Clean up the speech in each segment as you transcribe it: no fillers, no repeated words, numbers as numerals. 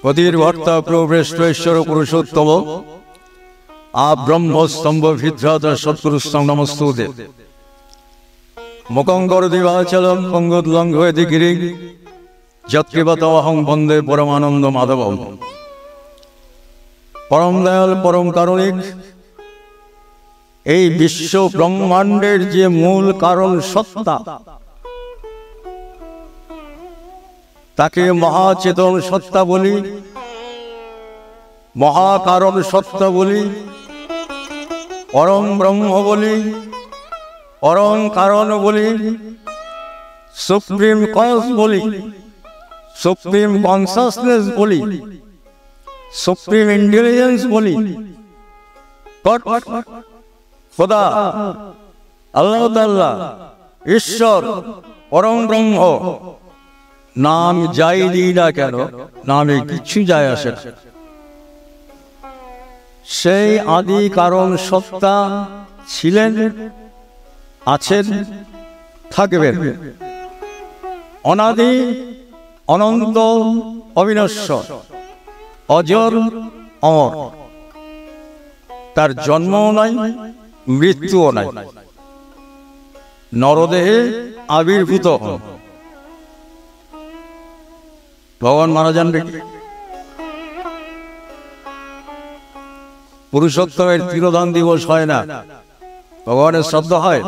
পতির ভর্তা প্রভৃষ্ট ঈশ্বর পুরুষোত্তম আ ব্রহ্মস্তম্ভ ভিদ্রাত সৎগুরুস্তম নমস্তুতে মুখঙ্কর দিবাচলম পঙ্গুৎলঙ্ঘয়তি গিরিং যৎকৃপতমহং বন্দে পরমানন্দ মাধবম। পরম দয়াল পরম কারণিক এই বিশ্ব ব্রহ্মাণ্ডের যে মূল কারণ সত্তা, তাকে মহাচেতন সত্তা বলি, মহাকারণ সত্তা বলি, পরম ব্রহ্ম বলি, পরম কারণ বলি, সুপ্রিম কজ বলি, সুপ্রিম কনসাসনেস বলি, সুপ্রিম ইন্টেলিজেন্স বলি। খোদা, আল্লাহ তাআলা, ঈশ্বর, পরম ব্রহ্ম নাম যাই দিই না কেন, নামে কিছু যায় আসে না। সেই আদি কারণ সত্তা ছিলেন, আছেন, থাকবেন, অনাদি, অনন্ত, অবিনশ্বর, অজর, অমর। তার জন্মও নাই, মৃত্যুও নাই, নরদেহে আবির্ভূত হন। ভগবান মারা যান দেখি, পুরুষোত্তমের তিরোধান দিবস হয় না, ভগবানের শ্রাদ্ধ হয়।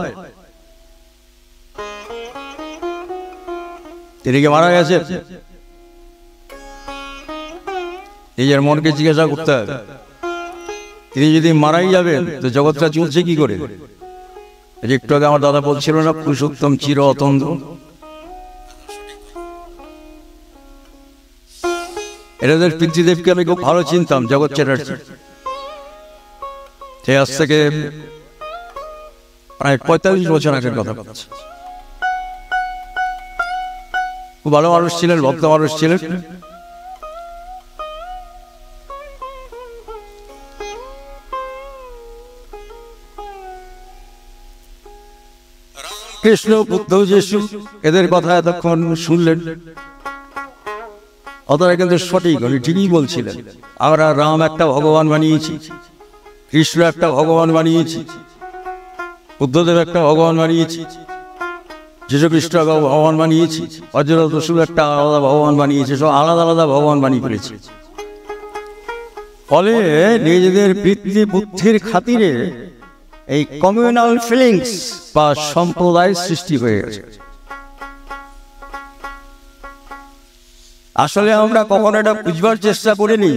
তিনি কি মারা গেছে? নিজের মনকে জিজ্ঞাসা করতে হবে, তিনি যদি মারাই যাবেন তো জগৎটা চলছে কি করে? একটু আগে আমার দাদা বলছিল না, পুরুষোত্তম চির অতন্দ্র। এদের পিতৃদেবকে আমি খুব ভালো চিনতাম, জগৎ চ্যাটার্জি। সে আজ থেকে প্রায় 45 বছর আগের কথা বলছে। খুব ভালো মানুষ ছিলেন, ভক্ত মানুষ ছিলেন। কৃষ্ণ, বুদ্ধ, যিশু এদের কথা এতক্ষণ শুনলেন, অতটা কিন্তু সঠিক, উনি ঠিকই বলছিলেন। আমরা রাম একটা ভগবান বানিয়েছি, কৃষ্ণ একটা ভগবান বানিয়েছি, বুদ্ধদেব একটা ভগবান বানিয়েছি, যীশু খ্রিস্ট একটা ভগবান বানিয়েছি, হযরত রাসূল একটা আলাদা ভগবান বানিয়েছে, সব আলাদা আলাদা ভগবান বানিয়ে ফেলেছে। ফলে নিজেদের বৃত্তি বুদ্ধির খাতিরে এই কমিউনাল ফিলিংস বা সম্প্রদায় সৃষ্টি হয়ে গেছে। আসলে আমরা কখনো এটা বুঝবার চেষ্টা করিনি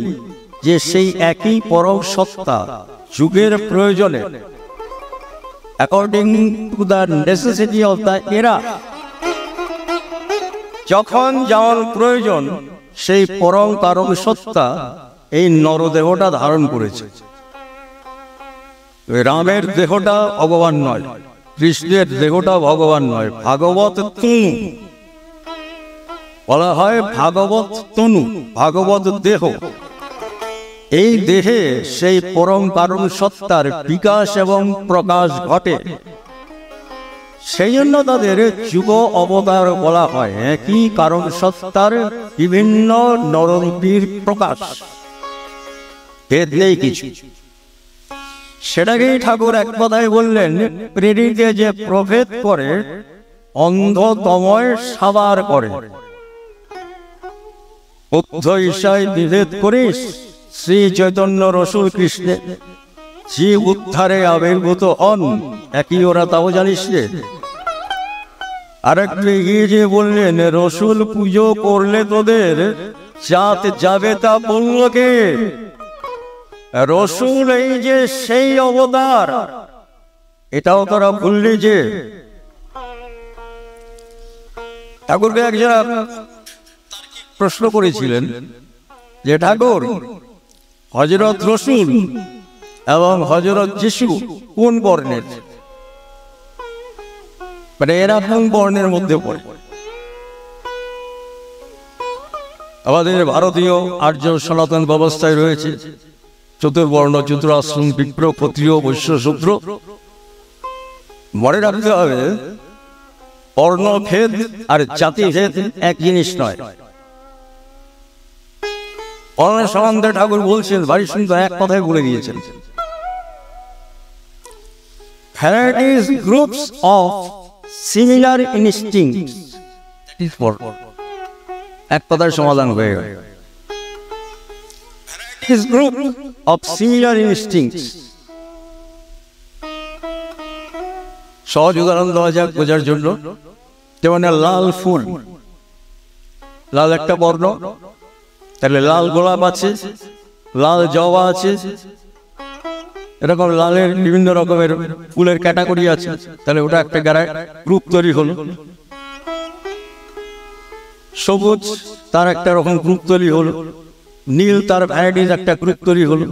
যে সেই একই পরম সত্তা যুগের প্রয়োজনে, according to the necessity of the এরা, যখন যেমন প্রয়োজন সেই পরম কারণ সত্তা এই নরদেহটা ধারণ করেছে। রামের দেহটা ভগবান নয়, কৃষ্ণের দেহটা ভগবান নয়, ভাগবত তনু বলা হয়, ভাগবত তনু, ভাগবত দেহ। এই দেহে সেই পরম কারণ সত্তার বিকাশ এবং প্রকাশ ঘটে। সেই জন্য তাদের যুগ অবতার বলা হয়। একই কারণ সত্তার বিভিন্ন নররূপীর প্রকাশ, ভেদ নেই কিছু। সেটাকেই ঠাকুর এক কথায় বললেন, প্রেরিতে যে প্রভেদ করে অন্ধতময় সাবার করে। বুদ্ধ ঈশায় বিভেদ করিস, শ্রী চৈতন্য রসুল কৃষ্ণে জীব উদ্ধারে আবির্ভূত হন, একই ওরা, তাও জানিস রে। আরেকটু এগিয়ে যে বললেন, রসুল পুজো করলে তোদের জাত যাবে, তা বলল কে? রসুল এই যে সেই অবতার, এটাও তারা ভুললি যে। ঠাকুরকে একজন প্রশ্ন করেছিলেন যে, ঠাকুর, হযরত রসুল এবং হযরত যিশু কোন বর্ণের? মানে এরা কোন বর্ণের মধ্যে পড়ে? আমাদের ভারতীয় আর্য সনাতন ব্যবস্থায় রয়েছে চতুর্বর্ণ, চতুরাশ্রম, বিপ্র, ক্ষত্রিয়, বৈশ্য, শূদ্র। মনে রাখতে হবে, বর্ণভেদ আর জাতিভেদ এক জিনিস নয়। অনশানন্দ ঠাকুর বলছেন, ভারী সুন্দর এক কথায় বলে দিয়েছেন, varieties groups of similar instincts, এক কথার সমাধান হয়ে গেল। Varieties group of similar instincts, সহজ উদাহরণ দেওয়া যাক বোঝার জন্য, যেমন লাল ফুল, লাল একটা বর্ণ, তাহলে লাল গোলাপ আছে, লাল জবা আছে, এরকম লালের বিভিন্ন রকমের ফুলের ক্যাটাগরি আছে, তাহলে ওটা একটা গ্রুপ তৈরি হলো। সবুজ তার একটা রকম গ্রুপ তৈরি হলো, নীল তার ভ্যারাইটিস একটা গ্রুপ তৈরি হলো।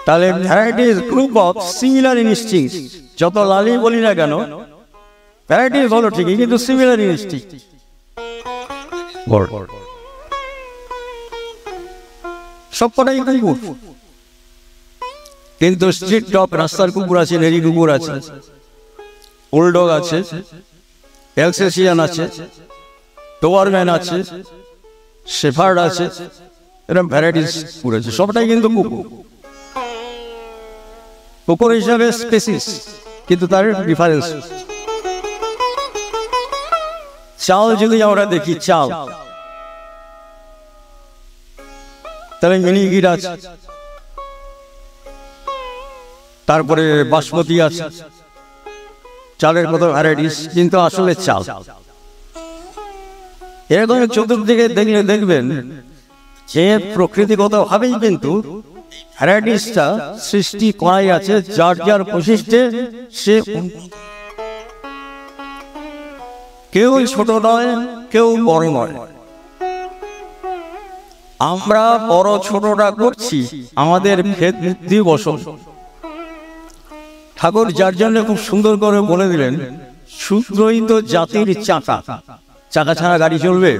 তাহলে varieties group of similar instinct, যত লালই বলি না কেন ভ্যারাইটিস হলো ঠিকই, কিন্তু সিমিলার ইনস্টিংক্ট। সবকটাই কুকুর, কিন্তু স্ট্রিট ডগ, রাস্তার কুকুর আছে, নেরি কুকুর আছে, বুলডগ আছে, এলসেশিয়ান আছে, ডোবারম্যান আছে, শেফার্ড আছে, এরকম ভ্যারাইটিস কুকুর আছে, সবটাই কিন্তু কুকুর। কুকুর হিসাবে স্পেসিস, কিন্তু তার ডিফারেন্স। চাল যদি আমরা দেখি, চাল তাহলে মিনিগির আছে, তারপরে বাসমতি আছে, চালের কত ভ্যারাইটিস, কিন্তু আসলে চাল। এরকম চতুর্দিকে দেখলে দেখবেন যে প্রকৃতিগত ভাবেই কিন্তু ভ্যারাইটিসটা সৃষ্টি করাই আছে, যার যার বৈশিষ্ট্যে সে। কেউ ছোট নয়, কেউ বড় নয়। আমরা বড় ছোটটা করছি আমাদের ভেদ দিবসন। ঠাকুর যার জন্য খুব সুন্দর করে বলে দিলেন, শূদ্রই তো জাতির চাকা, চাকা ছাড়া গাড়ি চলবে?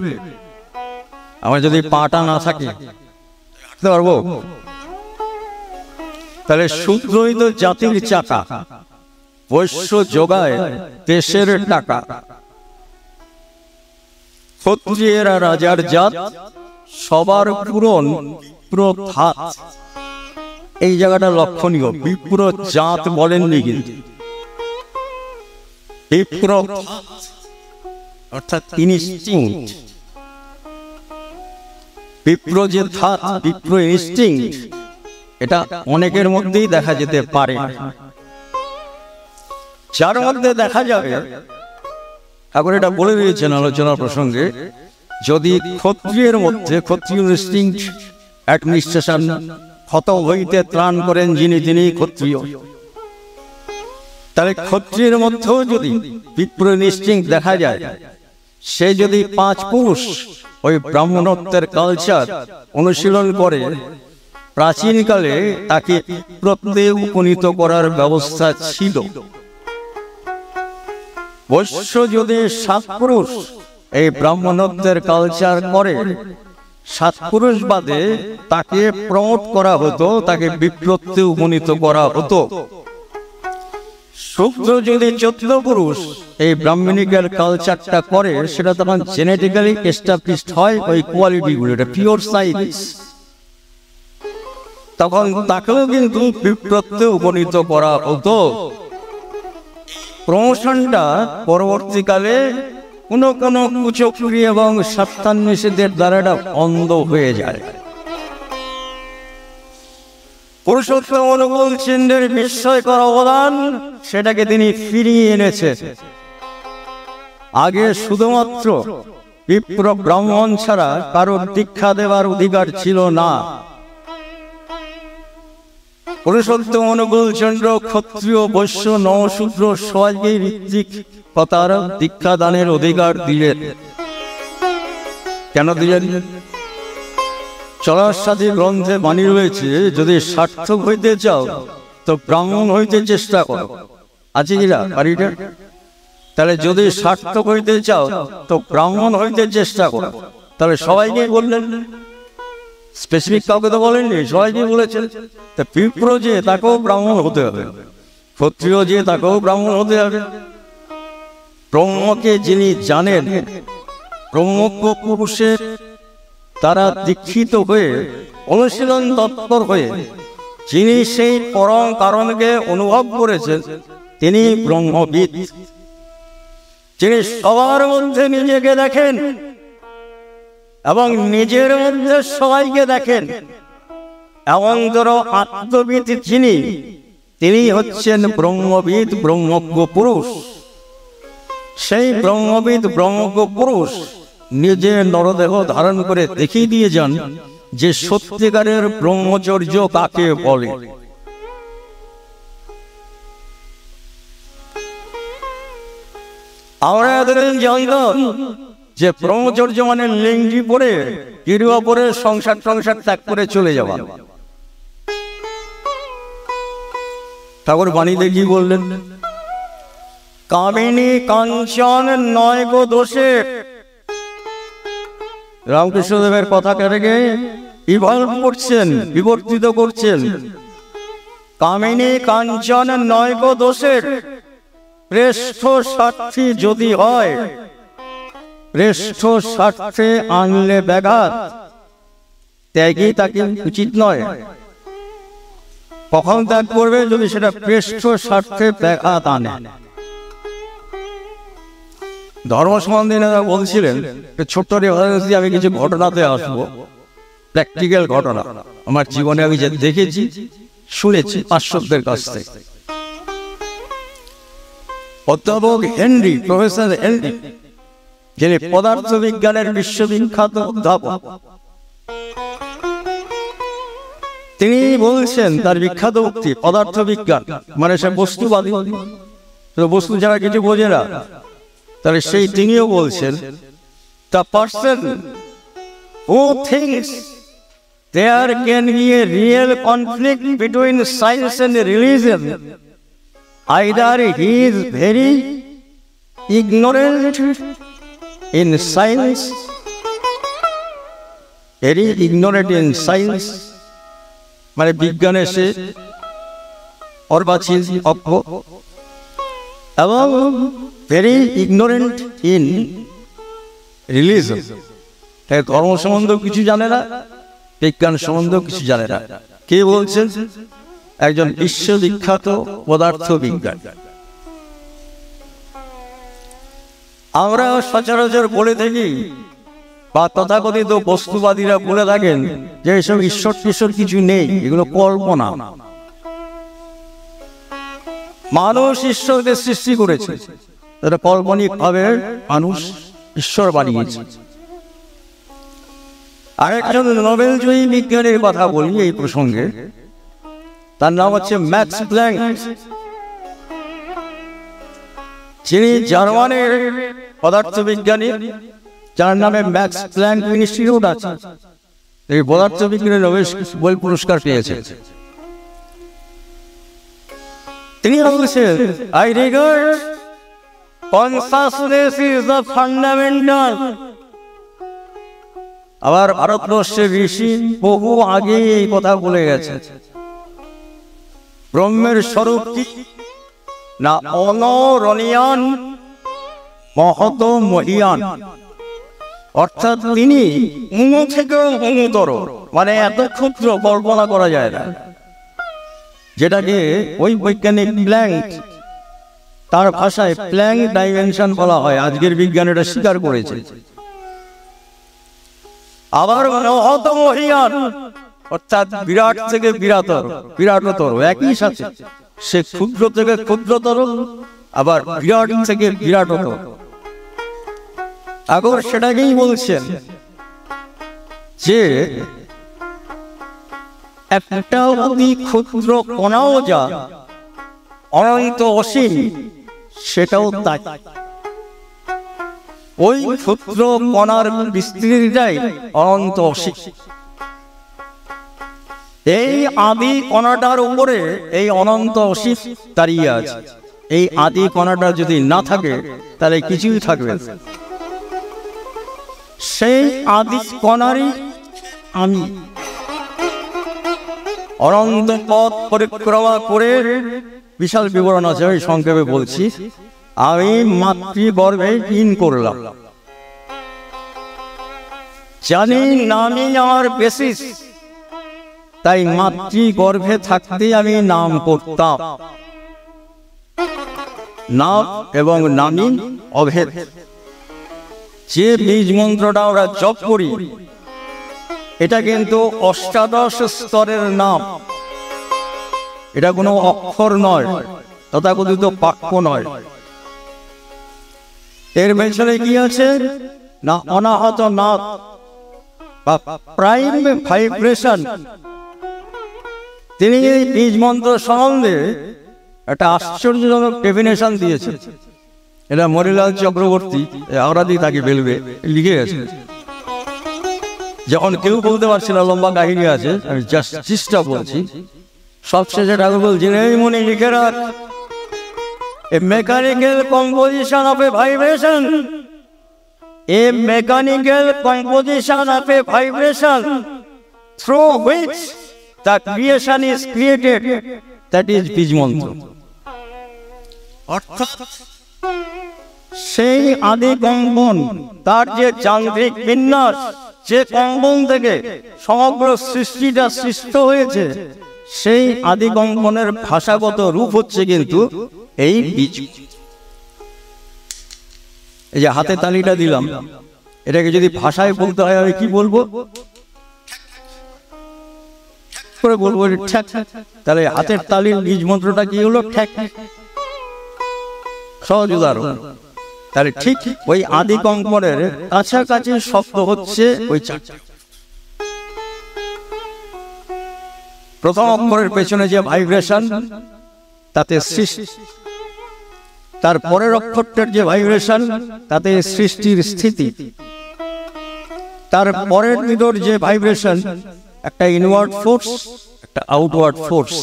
আমার যদি পাটা না থাকে হাঁটতে পারবো? তাহলে শূদ্রই তো জাতির চাকা, বৈশ্য যোগায় দেশের টাকা, ক্ষত্রিয়েরা রাজার জাত, সবার পূরণ প্রথাত। এই জায়গাটা লক্ষণীয়, বিপ্র জাত বলেননি কিন্তু, বিপ্র অর্থাৎ ইনস্টিংক্ট। বিপ্র যে ধাত, বিপ্র ইনস্টিংক্ট, এটা অনেকের মধ্যেই দেখা যেতে পারে। যার মধ্যে দেখা যাবে, ঠাকুর এটা বলে দিয়েছেন আলোচনা প্রসঙ্গে, যদি ক্ষত্রিয়ের মধ্যে, ক্ষত্রিয় ইনস্টিংক্ট অ্যাডমিনিস্ট্রেশন, ক্ষত হইতে ত্রাণ করেন যিনি তিনি ক্ষত্রিয়। তাহলে ক্ষত্রিয়ের মধ্যেও যদি বিপ্র ইনস্টিংক্ট দেখা যায়, সে যদি 5 পুরুষ ওই ব্রাহ্মণত্বের কালচার অনুশীলন করে, প্রাচীনকালে তাকে বিপ্রতে উপনীত করার ব্যবস্থা ছিল। বৈশ্য যদি 7 পুরুষ এই ব্রাহ্মণত্বের কালচার করে, 7 পুরুষ বাদে তাকে প্রমোট করা হতো, তাকে বিপ্রতে উপনীত করা হতো। শূদ্র যদি 14 পুরুষ এই ব্রাহ্মণিকের কালচারটা করে, সেটা তখন জেনেটিক্যালি এস্টাবলিশড হয় ওই কোয়ালিটিগুলো, এটা পিওর সায়েন্স। তখন তাকেও কিন্তু বিপ্রতে উপনীত করা হতো। প্রমোশনটা পরবর্তীকালে কোনো কোনো কুচক্রি এবং স্বার্থান্বেষীদের দ্বারা অন্ধ হয়ে যায়। পুরুষোত্তম অনুকূল চন্দ্রের বিস্ময়কর অবদান, সেটাকে তিনি ফিরিয়ে এনেছেন। আগে শুধুমাত্র বিপ্র ব্রাহ্মণ ছাড়া কারোর দীক্ষা দেওয়ার অধিকার ছিল না। পুরুষোত্তম অনুকূল চন্দ্র ক্ষত্রিয়, বৈশ্য, নরশূদ্র সবাইকে ঋত্বিক কথার দীক্ষা দানের অধিকার দিলেন। কেন দিলেন? চলার গ্রন্থে বাণী রয়েছে, যদি সার্থক হইতে চাও তো ব্রাহ্মণ হইতে চেষ্টা করো। আছে কিনা বাড়িটা? তাহলে যদি সার্থক হইতে চাও তো ব্রাহ্মণ হইতে চেষ্টা করো। তাহলে সবাইকে বললেন, স্পেসিফিক কাউকে তো বলেননি, সবাইকে বলেছেন। তা বিপ্র যে, তাকেও ব্রাহ্মণ হতে হবে, ক্ষত্রিয় যে, তাকেও ব্রাহ্মণ হতে হবে। ব্রহ্মকে যিনি জানেন, ব্রহ্মজ্ঞ পুরুষের তারা দীক্ষিত হয়ে অনুশীলন তৎপর হয়ে যিনি সেই পরম কারণকে অনুভব করেছেন তিনি ব্রহ্মবিদ। যিনি সবার মধ্যে নিজেকে দেখেন এবং নিজের মধ্যে সবাইকে দেখেন, এমন আত্মবিদ যিনি, তিনি হচ্ছেন ব্রহ্মবিদ, ব্রহ্মজ্ঞ পুরুষ। সেই ব্রহ্মবিদ, ব্রহ্মজ্ঞ পুরুষ নিজে নরদেহ ধারণ করে দেখিয়ে দিয়ে যান যে সত্যিকারের ব্রহ্মচর্য কাকে বলে। আমরা এতদিন জানতাম যে ব্রহ্মচর্য মানে লিঙ্গি পরে গিরুয়া পরে সংসার ত্যাগ করে চলে যাওয়া। ঠাকুর বাণীতে কি বললেন? কামিনী কাঞ্চন নয় গো দোষে। রামকৃষ্ণদেবের কথা কেটে ইভলভ করছেন, বিবর্তিত করছেন। কামিনী কাঞ্চন নয় গো দোষের, শ্রেষ্ঠ স্বার্থী যদি হয়, শ্রেষ্ঠ স্বার্থে আনলে ব্যাঘাত, ত্যাগই তাকে উচিত নয়। কখন ত্যাগ করবে? যদি সেটা শ্রেষ্ঠ স্বার্থে ব্যাঘাত আনে। ধর্ম সম্বন্ধে বলছিলেন, ছোট্ট রেফারেন্স দিয়ে আমি কিছু ঘটনাতে আসবো, প্র্যাকটিক্যাল ঘটনা আমার জীবনে আমি যে দেখেছি শুনেছি পার্শ্বদের কাছ থেকে। অধ্যাপক হেনরি, প্রফেসর হেনরি, যিনি পদার্থ বিজ্ঞানের বিশ্ববিখ্যাত অধ্যাপক, তিনি বলছেন তার বিখ্যাত উক্তি, পদার্থ বিজ্ঞান মানে সে বস্তুবাদী, বস্তু যারা কিছু বোঝে না, তাহলে সেই তিনিও বলছেন, the person who thinks there can be a real conflict between science and religion, either he is very ignorant in science, মানে বিজ্ঞানে সে অর্বাচীন অজ্ঞ, এবং ভেরি ইগনোরেন্ট ইন রিলিজন, ধর্ম সম্বন্ধেও কিছু জানে না, বিজ্ঞান সম্বন্ধেও কিছু জানে না। কে বলছেন? একজন বিশ্ববিখ্যাত পদার্থ বিজ্ঞান। আমরা সচরাচর বলে থাকি বা তথাকথিত বস্তুবাদীরা বলে থাকেন যে এসব ঈশ্বর টিশ্বর কিছু নেই, এগুলো কল্পনা। মানুষ ঈশ্বরকে সৃষ্টি করেছে, এটা কাল্পনিক ভাবে মানুষ ঈশ্বর বানিয়েছে। আরেকজন নোবেল জয়ী বিজ্ঞানীর কথা বলি এই প্রসঙ্গে, তার নাম হচ্ছে ম্যাক্স প্ল্যাঙ্ক। যিনি জার্মানির পদার্থবিজ্ঞানী, যার নামে ম্যাক্স প্ল্যাঙ্ক ইনস্টিটিউট আছে। এই পদার্থবিজ্ঞানী নোবেল পুরস্কার পেয়েছে। তিনি বলছেন, I regard consciousness is the fundamental. আবার ভারতবর্ষের ঋষি বহু আগে এই কথা বলে গেছে। ব্রহ্মের স্বরূপ কি না? অনরণীয়ান মহত মহিয়ান, অর্থাৎ তিনি অণু থেকেও অণুতর, মানে এত ক্ষুদ্র কল্পনা করা যায় না, যেটাকে ওই বৈজ্ঞানিক প্ল্যাঙ্ক, তার ভাষায় প্ল্যাঙ্ক ডাইমেনশন বলা হয়। আজকের বিজ্ঞান এটা স্বীকার করেছে। আবার মহত মহিয়ান, অর্থাৎ বিরাট থেকে বিরাটতর, একই সাথে সে ক্ষুদ্র থেকে ক্ষুদ্রতর, আবার বিরাট থেকে বিরাটতর। আগর সেটাকেই বলছেন যে একটা অতি ক্ষুদ্র কণাও যা অনন্ত অসীম, সেটাও তাই। ওই ক্ষুদ্র কণার বিস্তৃতিটাই অনন্ত অসীম। এই আদি কণাটার উপরে এই অনন্ত অসীম দাঁড়িয়ে আছে। এই আদি কণাটা যদি না থাকে তাহলে কিছুই থাকবে না। সেই আদি কণারই আমি অনন্ত পথ পরিক্রমা করে, বিশাল বিবরণ আছে, আমি সংক্ষেপে বলছি। আমি মাতৃগর্ভে ইন করলাম, জানি নামই আমার বেসিস, তাই মাতৃ গর্ভে থাকতে আমি নাম করতাম। নাম এবং নামী অভেদ। যে বীজ মন্ত্রটা আমরা জপ করি এটা কিন্তু অষ্টাদশ স্তরের নাম, এটা কোনো অক্ষর নয়, তথাকথিত বাক্য নয়। এর পেছনে কি আছে না অনাহত নাদ বা প্রাইম ভাইব্রেশন। তিনি এই বীজ মন্ত্র সম্বন্ধে একটা আশ্চর্যজনক ডেফিনেশন দিয়েছে। এটা মরিলাল চক্রবর্তী আওরাদি তাকে বেলবে লিখে গেছে। যখন কেউ বলতে পারছে না, লম্বা কাহিনী আছে, আমি জাস্ট চেষ্টা বলছি। সবশেষে ঠাকুর বলছেন, এই মনে লিখে রাখ, a mechanical composition of a vibration, a mechanical composition of a vibration through which the creation is created, that is বীজ মন্ত্র। অর্থাৎ সেই আদি কম্পন, তার যে যান্ত্রিক বিন্যাস, যে কম্পন থেকে সমগ্র সৃষ্টিটা সৃষ্ট হয়েছে, সেই আদি কম্পনের ভাষাগত রূপ হচ্ছে কিন্তু এই বীজ। এই যে হাতে তালিটা দিলাম, এটাকে যদি ভাষায় বলতে হয় আমি কি বলবো করে বলবো ঠ্যাক। তাহলে হাতের তালির বীজ মন্ত্রটা কি হলো? ঠ্যাক। সহজ উদাহরণ। তাহলে ঠিক ওই আদি কম্পনের কাছাকাছি শব্দ হচ্ছে ওই চারটা। প্রথম অক্ষরের পেছনে যে ভাইব্রেশন, তাতে সৃষ্টি। তার পরের অক্ষরটার যে ভাইব্রেশন, তাতে সৃষ্টির স্থিতি। তার পরের ভিতর যে ভাইব্রেশন, একটা ইনওয়ার্ড ফোর্স, একটা আউটওয়ার্ড ফোর্স।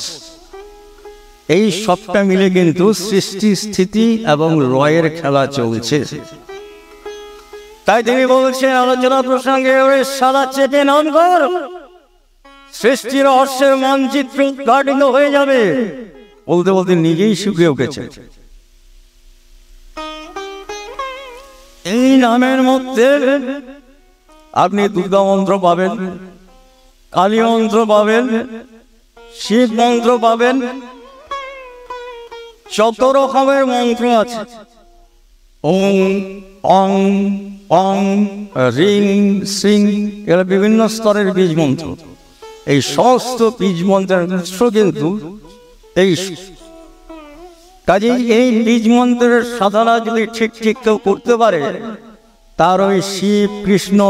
এই সবটা মিলে কিন্তু সৃষ্টি, স্থিতি এবং লয়ের খেলা চলছে। তাই তিনি বলছেন আলোচনা প্রসঙ্গে, সারা চেপে নাম কর, সৃষ্টির রহস্যের মানচিত্র উদ্ঘাটিত হয়ে যাবে। বলতে বলতে নিজেই শুকিয়ে উঠেছে। এই নামের মধ্যে আপনি দুর্গা মন্ত্র পাবেন, কালী মন্ত্র পাবেন, শিব মন্ত্র পাবেন, যত রকমের মন্ত্র আছে, ওং অং অং রিং সিং, এরা বিভিন্ন স্তরের বীজ মন্ত্র। এই সমস্ত বীজ মন্ত্রের উৎস কিন্তু এই। কাজেই এই বীজ মন্ত্রের সাধনা যদি ঠিক ঠিক কেউ করতে পারে, তার ওই শিব, কৃষ্ণ,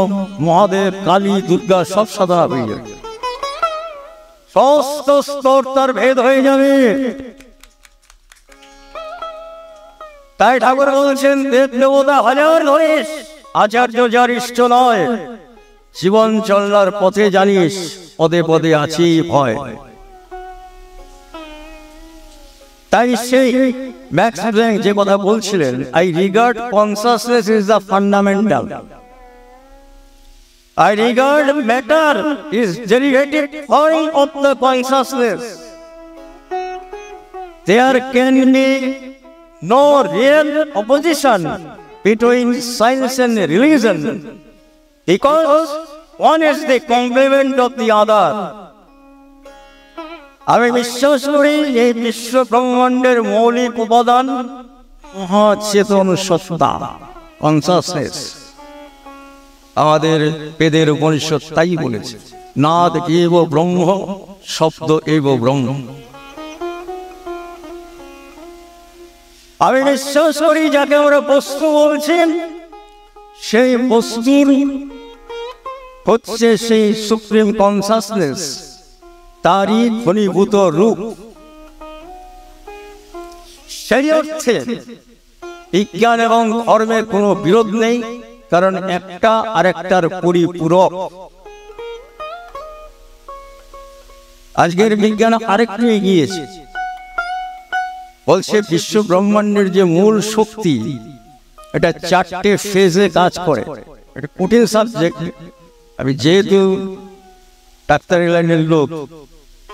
মহাদেব, কালী, দুর্গা সব সাধনা হয়ে যাবে। সমস্ত স্তর তার ভেদ হয়ে যাবে। তাই ঠাকুর বলছেন, দেব দেবতা হাজার ধরিস, আচার্য যার ইষ্ট নয়, জীবন চলার পথে জানিস পদে পদে আছি ভয়। তাই সেই ম্যাক্স প্ল্যাঙ্ক যে কথা বলছিলেন, I regard consciousness is the fundamental, I regard matter is derivative form of the consciousness. There can be no real opposition between science and religion, because one is the complement of the other. আমি বিশ্বাস করি এই বিশ্ব ব্রহ্মাণ্ডের মৌলিক উপাদান মহাচেতন সত্তা, consciousness. আমাদের বেদের উপনিষদ তাই বলেছে, নাদ এব ব্রহ্ম, শব্দ এব ব্রহ্ম। আমি বিশ্বাস করি যাকে আমরা বস্তু বলছেন, সেই বস্তুর হচ্ছে সেই সুপ্রিম কনসাসনেস, তারই ঘনীভূত রূপ। সেই অর্থে বিজ্ঞান এবং ধর্মের কোনো বিরোধ নেই, কারণ একটা আরেকটার পরিপূরক। আজকের বিজ্ঞান আরেকটু এগিয়েছে, বলছে বিশ্ব ব্রহ্মাণ্ডের যে মূল শক্তি, এটা চারটে ফেজে কাজ করে। এটা কঠিন সাবজেক্ট, আমি যেহেতু ডাক্তারি লাইনের লোক,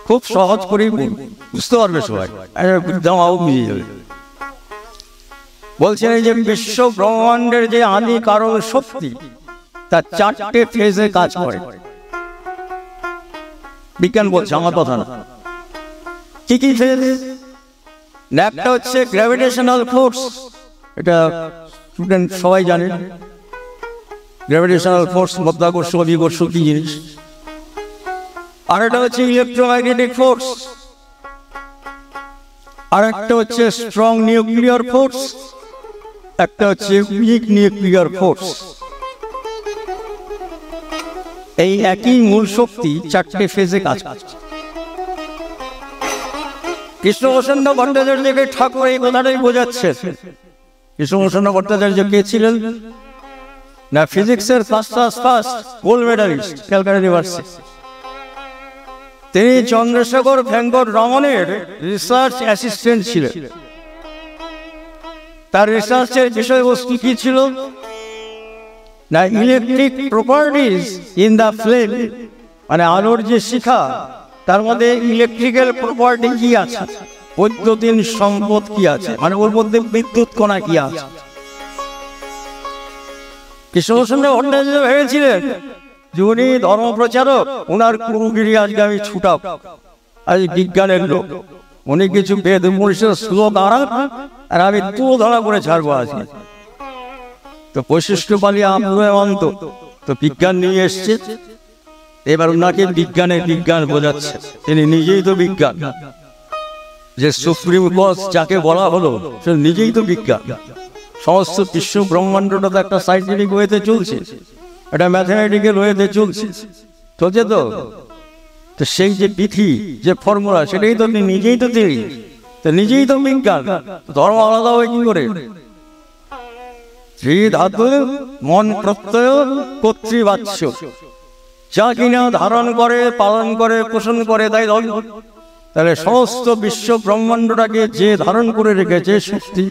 খুব সহজ করেই বুঝতে পারবে সবাই, বুঝিয়ে যাবে। বলছেন এই যে বিশ্ব ব্রহ্মাণ্ডের যে আদি কারণ শক্তি, তা 4টে ফেজে কাজ করে। বিজ্ঞান বলছে, আমার কথা না। কি কি ফেজ? একটা হচ্ছে গ্র্যাভিটেশনাল ফোর্স, এটা স্টুডেন্ট সবাই জানে। গ্র্যাভিটেশনাল ফোর্স, মধ্যাকর্ষ অভিকর্ষ কি জিনিস। আর একটা হচ্ছে ইলেকট্রোম্যাগনেটিক ফোর্স, আর একটা হচ্ছে স্ট্রং নিউক্লিয়ার ফোর্স, একটা হচ্ছে উইক নিউক্লিয়ার ফোর্স। এই একই মূল শক্তি 4টে ফেজে কাজ করছে। কৃষ্ণপ্রসন্ন ভট্টাচার্যকে ঠাকুর এই কথাটাই বোঝাচ্ছে। কৃষ্ণপ্রসন্ন ভট্টাচার্য কে ছিলেন? না, ফিজিক্সের first gold medallist, Calcutta university. তিনি চন্দ্রশেখর ভেঙ্কট রমনের রিসার্চ অ্যাসিস্ট্যান্ট ছিলেন। তার রিসার্চের বিষয়বস্তু কি ছিল? না, electric properties in the flame, মানে আলোর যে শিখা, তার মধ্যে ইলেকট্রিক্যাল প্রপার্টি কি আছে, বৈদ্যুতিন সম্পদ কি আছে, মানে ওর মধ্যে বিদ্যুৎ কণা কি আছে। কৃষ্ণপ্রসন্ন ভট্টাচার্য ভেবেছিলেন যে উনি ধর্মপ্রচারক, ওনার গুরুগিরি আজকে আমি ছুটাব, আজ বিজ্ঞানের লোক, উনি কিছু বেদ মনীষীর শ্লোক দাঁড়ান আর আমি ধরা করে ছাড়বো আজকে। তো বৈশিষ্ট্য পালিয়ে আন্ত তো বিজ্ঞান নিয়ে এসছে, এবার ওনাকে বিজ্ঞান বোঝাচ্ছে। তিনি নিজেই তো বিজ্ঞান, যে সুপ্রিম কোর্ট যাকে বলা হলো সে নিজেই তো বিজ্ঞান। সমস্ত বিশ্ব ব্রহ্মাণ্ডটা তো একটা সাইন্টিফিক ওয়েতে চলছে, এটা ম্যাথমেটিক্যাল ওয়েতে চলছে তো সেই যে বিধি, যে ফর্মুলা, সেটাই তো নিজেই তো তিনি, তো নিজেই তো বিজ্ঞান। ধর্ম আলাদা হয় কি করে? শ্রী ধাতু মন প্রত্যয় কর্তৃবাচ্য, যা কিনা ধারণ করে, পালন করে, পোষণ করে, তাই ধর্ম। তাহলে সমস্ত বিশ্ব ব্রহ্মাণ্ডটাকে যে ধারণ করে রেখেছে, শক্তি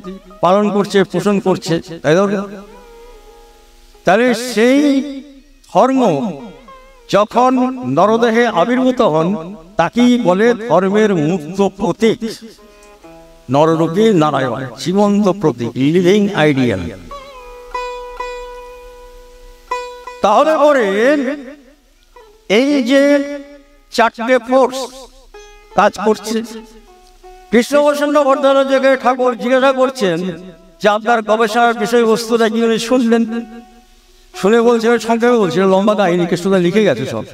পালন করছে, পোষণ করছে, তাই ধর্ম। তাহলে সেই ধর্ম যখন নরদেহে আবির্ভূত হন, তাকেই বলে ধর্মের মুক্ত প্রতীক। নররূপী নারায়ণ, জীবন্ত প্রতীক, লিভিং আইডিয়াল। তাহলে পরে এই যে 4টে ফোর্স কাজ করছে, কৃষ্ণপ্রসন্ন ভট্টাচার্যকে ঠাকুর জিজ্ঞাসা করছেন যে আপনার গবেষণার বিষয়বস্তুটা কি উনি শুনলেন। শুনে বলছে, সংক্ষেপে বলছে, লম্বা কাহিনী কৃষ্ণদা লিখে গেছে সব,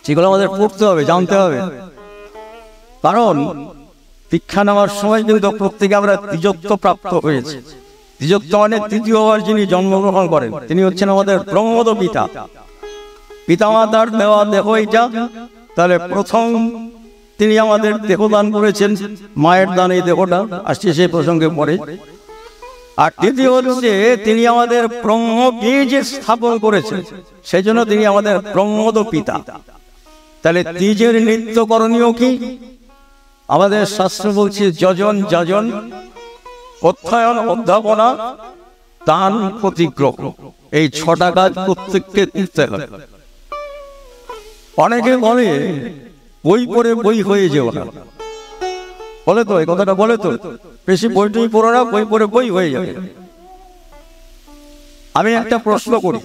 যেগুলো আমাদের পড়তে হবে, জানতে হবে। কারণ দীক্ষা নেওয়ার সময় কিন্তু প্রত্যেকে আমরা দ্বিজত্ব প্রাপ্ত হয়েছে। দ্বিজত্ব মানে তৃতীয়বার যিনি জন্মগ্রহণ করেন, তিনি হচ্ছেন আমাদের ব্রহ্মদ পিতা। পিতামাতার দেওয়া দেহ এটা, তাহলে প্রথম তিনি আমাদের দেহদান করেছেন, মায়ের দান এই দেহটা, আসছে সেই প্রসঙ্গে পরে। আর তৃতীয় হচ্ছে তিনি আমাদের ব্রহ্ম বীজ স্থাপন করেছেন, সেই জন্য তিনি আমাদের ব্রহ্মদ পিতা। তাহলে দ্বিজের নিত্য করণীয় কি? আমাদের শাস্ত্র বলছে যজন যাজন, অধ্যয়ন অধ্যাপনা, দান প্রতিগ্রহ, এই 6টা কাজ প্রত্যেককে করতে হবে। অনেকে বলে বই পড়ে বই হয়ে যেও না, বলে তো, এই কথাটা বলে তো, বেশি বইটই পড়ো না, বই পড়ে বই হয়ে যাবে। আমি একটা প্রশ্ন করি,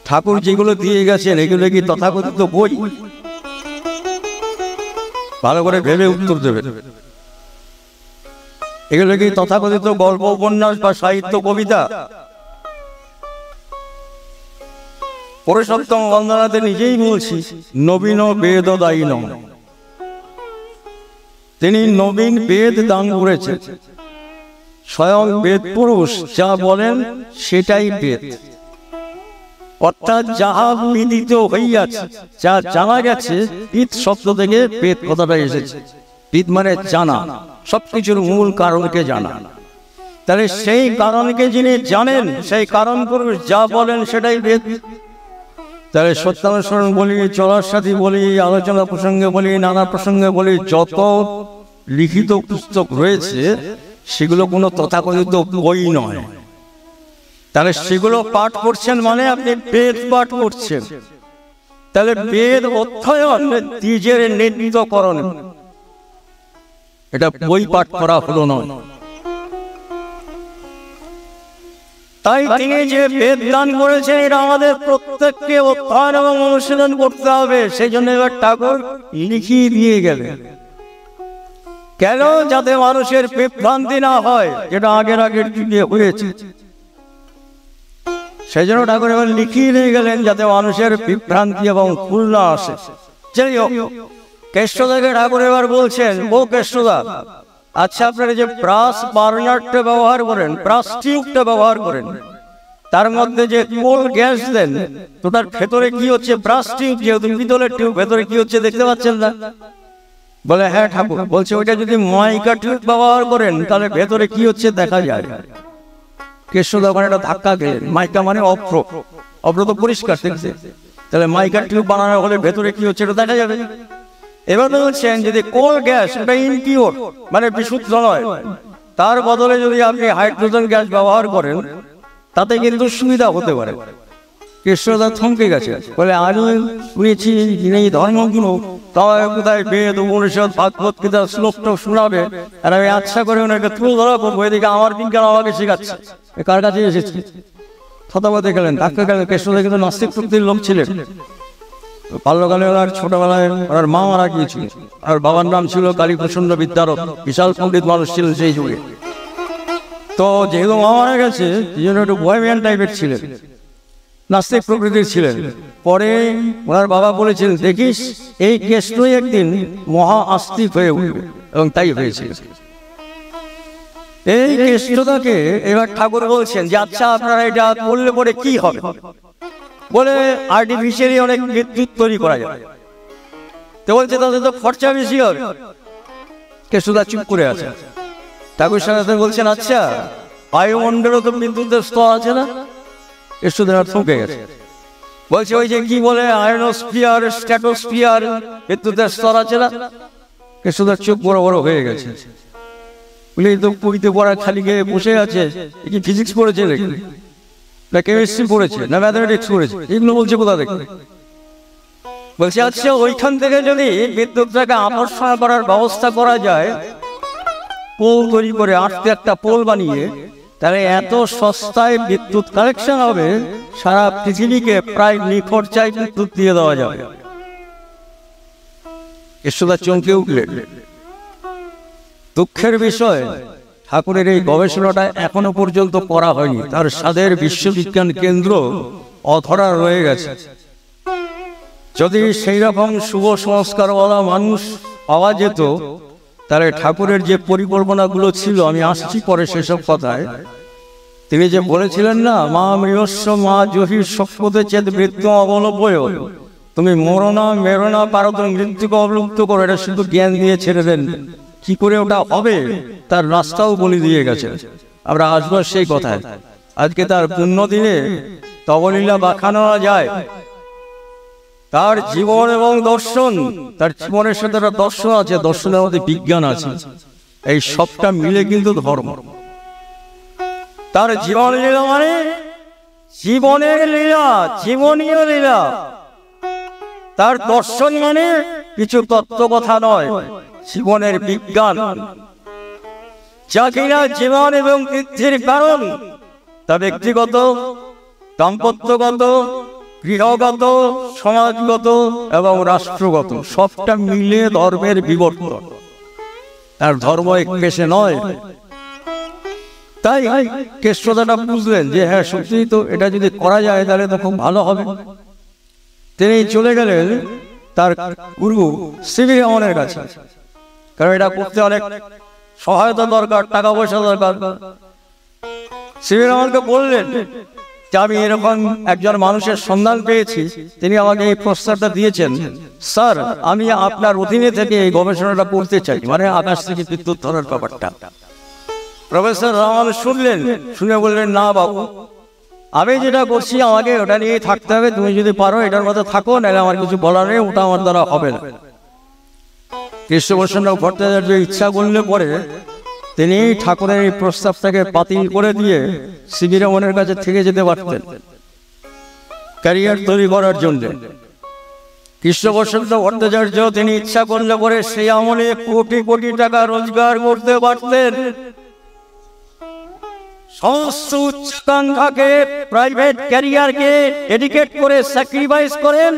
ঠাকুর যেগুলো দিয়ে গেছেন এগুলো কি তথাকথিত বই? ভালো করে ভেবে উত্তর দেবে। এগুলো কি তথাকথিত গল্প, উপন্যাস বা সাহিত্য, কবিতা? পুরুষোত্তম বন্দনাতে নিজেই বলছি, নবীন বেদ দায়িন, তিনি নবীন বেদ দান করেছেন। স্বয়ং বেদ পুরুষ যা বলেন সেটাই বেদ, অর্থাৎ যাহা বিদিত হইয়াছে, যা জানা গেছে। বিদ শব্দ থেকে বেদ কথাটা এসেছে। বিদ মানে জানা, সবকিছুর মূল কারণকে জানা। তাহলে সেই কারণকে যিনি জানেন, সেই কারণ পুরুষ যা বলেন সেটাই বেদ। তাহলে সত্যানুসরণ বলি, চলার সাথী বলি, আলোচনা প্রসঙ্গে বলি, নানা প্রসঙ্গে বলি, যত লিখিত পুস্তক রয়েছে সেগুলো কোনো তথাকথিত বই নয়। তাহলে সেগুলো পাঠ করছেন মানে আপনি বেদ পাঠ করছেন। তাহলে বেদ অধ্যয়ন দ্বিজের নির্ণীতকরণ, এটা বই পাঠ করা হলো নয়। তাই তিনি যে বেদ দান করেছেন এটা আমাদের প্রত্যেককে অধ্যয়ন এবং অনুশীলন করতে হবে। সেই জন্য এবার ঠাকুর লিখিয়ে দিয়ে গেলেন, কেন? যাতে মানুষের বিভ্রান্তি না হয়, যেটা আগের যুগে হয়েছে। সেই জন্য ঠাকুর এবার লিখিয়ে দিয়ে গেলেন যাতে মানুষের বিভ্রান্তি এবং ভুল না আসে। যাই হোক, কেষ্টদাকে ঠাকুর এবার বলছেন, ও কেষ্টদা, আচ্ছা আপনারা যে ব্রাশ বার্নারটা ব্যবহার করেন, ব্রাশ টিউবটা ব্যবহার করেন, তার মধ্যে যে কোল গ্যাস দেন, তো তার ভেতরে কি হচ্ছে? ব্রাশ টিউব যেহেতু পিতলের টিউব, ভেতরে কি হচ্ছে দেখতে পাচ্ছেন না? বলে হ্যাঁ ঠাকুর। বলছে ওইটা যদি মাইকা টিউব ব্যবহার করেন তাহলে ভেতরে কি হচ্ছে দেখা যায়। কেষ্টদা ওখানে একটা ধাক্কা খেলেন। মাইকা মানে অভ্র, অভ্র তো পরিষ্কার দেখছে, তাহলে মাইকা টিউব বানানো হলে ভেতরে কি হচ্ছে এটা দেখা যাবে। এবার বলছেন যদি কোল গ্যাস, এটা ইনপিওর মানে বিশুদ্ধ নয়, তার বদলে যদি আপনি হাইড্রোজেন গ্যাস ব্যবহার করেন তাতে কিন্তু সুবিধা হতে পারে। কৃষ্ণদা থমকে গেছে, বলে আমি শুনেছি এই ধর্মগুলো কোথায় বেদ উপনিষদ ভাগবত গীতা শ্লোকটা শোনাবে, আর আমি আচ্ছা করে ওনাকে তুলে ধরা করবো, এদিকে আমার বিজ্ঞান আমাকে শেখাচ্ছে। কার কাছে এসেছে? থতমতে গেলেন, ধাক্কা গেলেন। কৃষ্ণদা কিন্তু নাস্তিক প্রকৃতির লোক ছিলেন। বাল্যকালে ওনার ছোটবেলায় ওনার মা মারা গিয়েছিল, আর বাবার নাম ছিল কালীপ্রসন্ন বিদ্যারথ, বিশাল পণ্ডিত মানুষ ছিলেন সেই যুগে। তো যেহেতু মা মারা গেছে, এই জন্য একটু বয়ম্যান টাইপের ছিলেন, নাস্তিক প্রকৃতির ছিলেন। পরে ওনার বাবা বলেছিলেন, দেখিস এই কেষ্টই একদিন মহা আস্তিক হয়ে উঠবে, এবং তাই হয়েছিল। এই কেষ্টটাকে এবার ঠাকুর বলছেন যে আচ্ছা আপনারা এটা বললে পরে কি হবে? বলে আর্টিফিশিয়ালি অনেক বিদ্যুৎ তৈরি করা যায়। তো বলছে তাদের তো খরচা বেশি হবে। কেষ্টদা চুপ করে আছে। ঠাকুর সাথে বলছেন আচ্ছা বায়ুমণ্ডলও তো বিদ্যুতের স্তর আছে না? কেষ্টদা থমকে গেছে। বলছে ওই যে কি বলে আয়নোস্ফিয়ার, স্ট্র্যাটোস্ফিয়ার, বিদ্যুতের স্তর আছে না? কেষ্টদার চোখ বড় বড় হয়ে গেছে। বলে তো পুরীতে পড়া খালি গিয়ে বসে আছে, কি ফিজিক্স পড়েছে নাকি, না কেমিস্ট্রি পড়েছে, না ম্যাথামেটিক্স পড়েছে, এগুলো বলছে কোথা থেকে? বলছে আচ্ছা ওইখান থেকে যদি বিদ্যুৎটাকে আকর্ষণ করার ব্যবস্থা করা যায়, পোল তৈরি করে আটতে একটা পোল বানিয়ে, তাহলে এত সস্তায় বিদ্যুৎ কালেকশন হবে, সারা পৃথিবীকে প্রায় নিখরচায় বিদ্যুৎ দিয়ে দেওয়া যাবে। কেষ্টদা চমকে উঠলেন। দুঃখের বিষয়, ঠাকুরের এই গবেষণাটা এখনো পর্যন্ত করা হয়নি। তার স্বাদের বিশ্ববিজ্ঞান কেন্দ্র অধরা রয়ে গেছে। যদি সেই রকম শুভ সংস্কারওয়ালা মানুষ পাওয়া যেত, তাহলে ঠাকুরের যে পরিকল্পনাগুলো ছিল, আমি আসছি পরে সেসব কথায়, তিনি যে বলেছিলেন না, মা মৃয়স্ব মা জহির শক্তি চেত মৃত্যু অবলম্বয়, তুমি মরো না মেরো না, পারো তুমি মৃত্যুকে অবলুপ্ত করো, এটা শুধু জ্ঞান দিয়ে ছেড়ে দেন। কি করে ওটা হবে তার রাস্তাও বলে দিয়ে গেছে। আমরা আসবো সেই কথায়। আজকে তার পুণ্য দিনে তবলীলা বাখানো যায়, তার জীবন এবং দর্শন, তার জীবনের সাথে একটা দর্শন আছে, দর্শনের মধ্যে বিজ্ঞান আছে, এই সবটা মিলে কিন্তু ধর্ম। তার জীবন লীলা মানে জীবনের লীলা, জীবনীয় লীলা। তার দর্শন মানে কিছু তত্ত্ব কথা নয়, জীবনের বিজ্ঞান, যা কিনা জীবন এবং বৃদ্ধির কারণ। তা ব্যক্তিগত, দাম্পত্যগত, গৃহগত, সমাজগত এবং রাষ্ট্রগত, সবটা মিলে ধর্মের বিবর্তন। তার ধর্ম এক পেশে নয়। তাই কেষ্টদাটা বুঝলেন যে হ্যাঁ সত্যিই তো, এটা যদি করা যায় তাহলে তো খুব ভালো হবে। তিনি চলে গেলেন তার গুরু সিবি রমনের কাছে, কারণ এটা করতে অনেক সহায়তা দরকার, টাকা পয়সা দরকার। সিবি রমনকে বললেন যে আমি এরকম একজন মানুষের সন্ধান পেয়েছি, তিনি আমাকে এই প্রস্তাবটা দিয়েছেন, স্যার আমি আপনার অধীনে থেকে এই গবেষণাটা করতে চাই, মানে আকাশ থেকে বিদ্যুৎ ধরার ব্যাপারটা। প্রফেসর রমন শুনলেন, শুনে বললেন না বাবু, আমি যেটা করছি আমাকে ওটা নিয়ে থাকতে হবে, তুমি যদি পারো এটার মধ্যে থাকো, নাহলে আমার কিছু বলার নেই, ওটা আমার দ্বারা হবে না। কৃষ্ণপ্রসন্ন ভট্টাচার্য ইচ্ছা করলে পরে তিনি ঠাকুরের এই প্রস্তাবটাকে বাতিল করে দিয়ে সিবি রমনের কাছে থেকে যেতে পারতেন ক্যারিয়ার তৈরি করার জন্য। কৃষ্ণপ্রসন্ন ভট্টাচার্য তিনি ইচ্ছা করলে পরে সেই আমলে কোটি কোটি টাকা রোজগার করতে পারতেন। সমস্ত উচ্চাকাঙ্ক্ষাকে, প্রাইভেট ক্যারিয়ারকে ডেডিকেট করে স্যাক্রিফাইস করেন,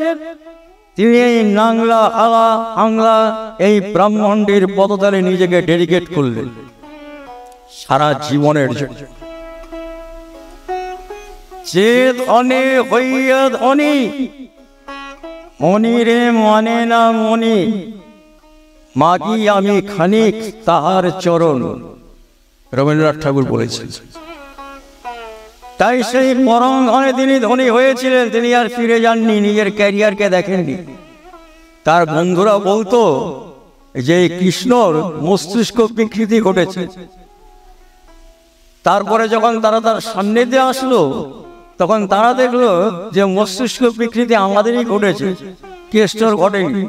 তিনি এই নাংলা আলা আংলা এই ব্রাহ্মণের পদতলে নিজেকে ডেডিকেট করলেন সারা জীবনের জন্য। যে ধনে হইয়া ধনী, মনিরে মানে না মনি, মাগি আমি খানিক তাহার চরণ, রবীন্দ্রনাথ ঠাকুর বলেছেন। তাই সেই পরম ধনে তিনি ধনী হয়েছিলেন, তিনি আর ফিরে যাননি, নিজের ক্যারিয়ারকে দেখেননি। তার বন্ধুরা বলতো যে কৃষ্ণর মস্তিষ্ক বিকৃতি ঘটেছে। তারপরে যখন তারা তার সান্নিধ্যে আসলো, তখন তারা দেখলো যে মস্তিষ্ক বিকৃতি আমাদেরই ঘটেছে, কেষ্টর ঘটেনি।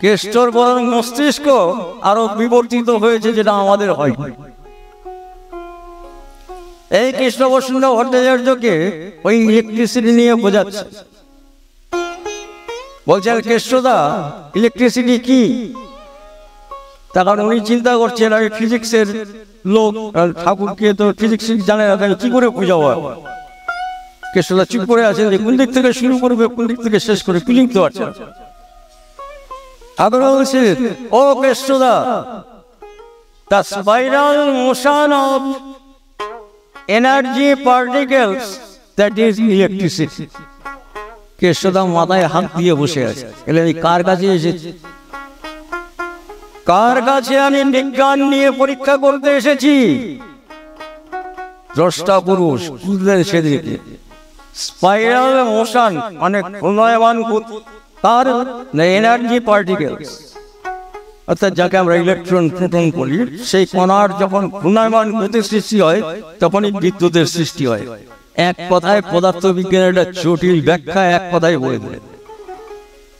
কেষ্টর বরং মস্তিষ্ক আরো বিবর্তিত হয়েছে, যেটা আমাদের হয়। এই কৃষ্ণ বসুন্ধ ভট্টাচার্যকে ওই ইলেকট্রিসিটি নিয়ে বোঝাচ্ছে, বলছেন কেষ্টদা ইলেকট্রিসিটি কি? তখন উনি চিন্তা করছেন আমি ফিজিক্সের লোক, ঠাকুরকে তো ফিজিক্স জানে না, তাই কি করে বোঝাবো? কেষ্টদা চুপ করে আছেন যে কোন দিক থেকে শুরু করবে কোন দিক থেকে শেষ করে ফিলিং তো আছে। ঠাকুর বলছে ও কেষ্টদা, the spiral motion of energy particles, that is electricity. কেষ্টদা মাথায় হাত দিয়ে বসে আছে, এলে আমি কার কাছে এসেছি? কার কাছে আমি বিজ্ঞান নিয়ে পরীক্ষা করতে এসেছি? দ্রষ্টা পুরুষ বুঝলেন সেদিকে। স্পাইরাল মোশন মানে ঘূর্ণায়মান তার এনার্জি পার্টিকেলস, অর্থাৎ যাকে আমরা ইলেকট্রন প্রোটন বলি, সেই কণার যখন ঘূর্ণায়মান গতির সৃষ্টি হয় তখনই বিদ্যুতের সৃষ্টি হয়। এক কথায় পদার্থ বিজ্ঞানের একটা জটিল ব্যাখ্যা এক কথায় বলে দেয়।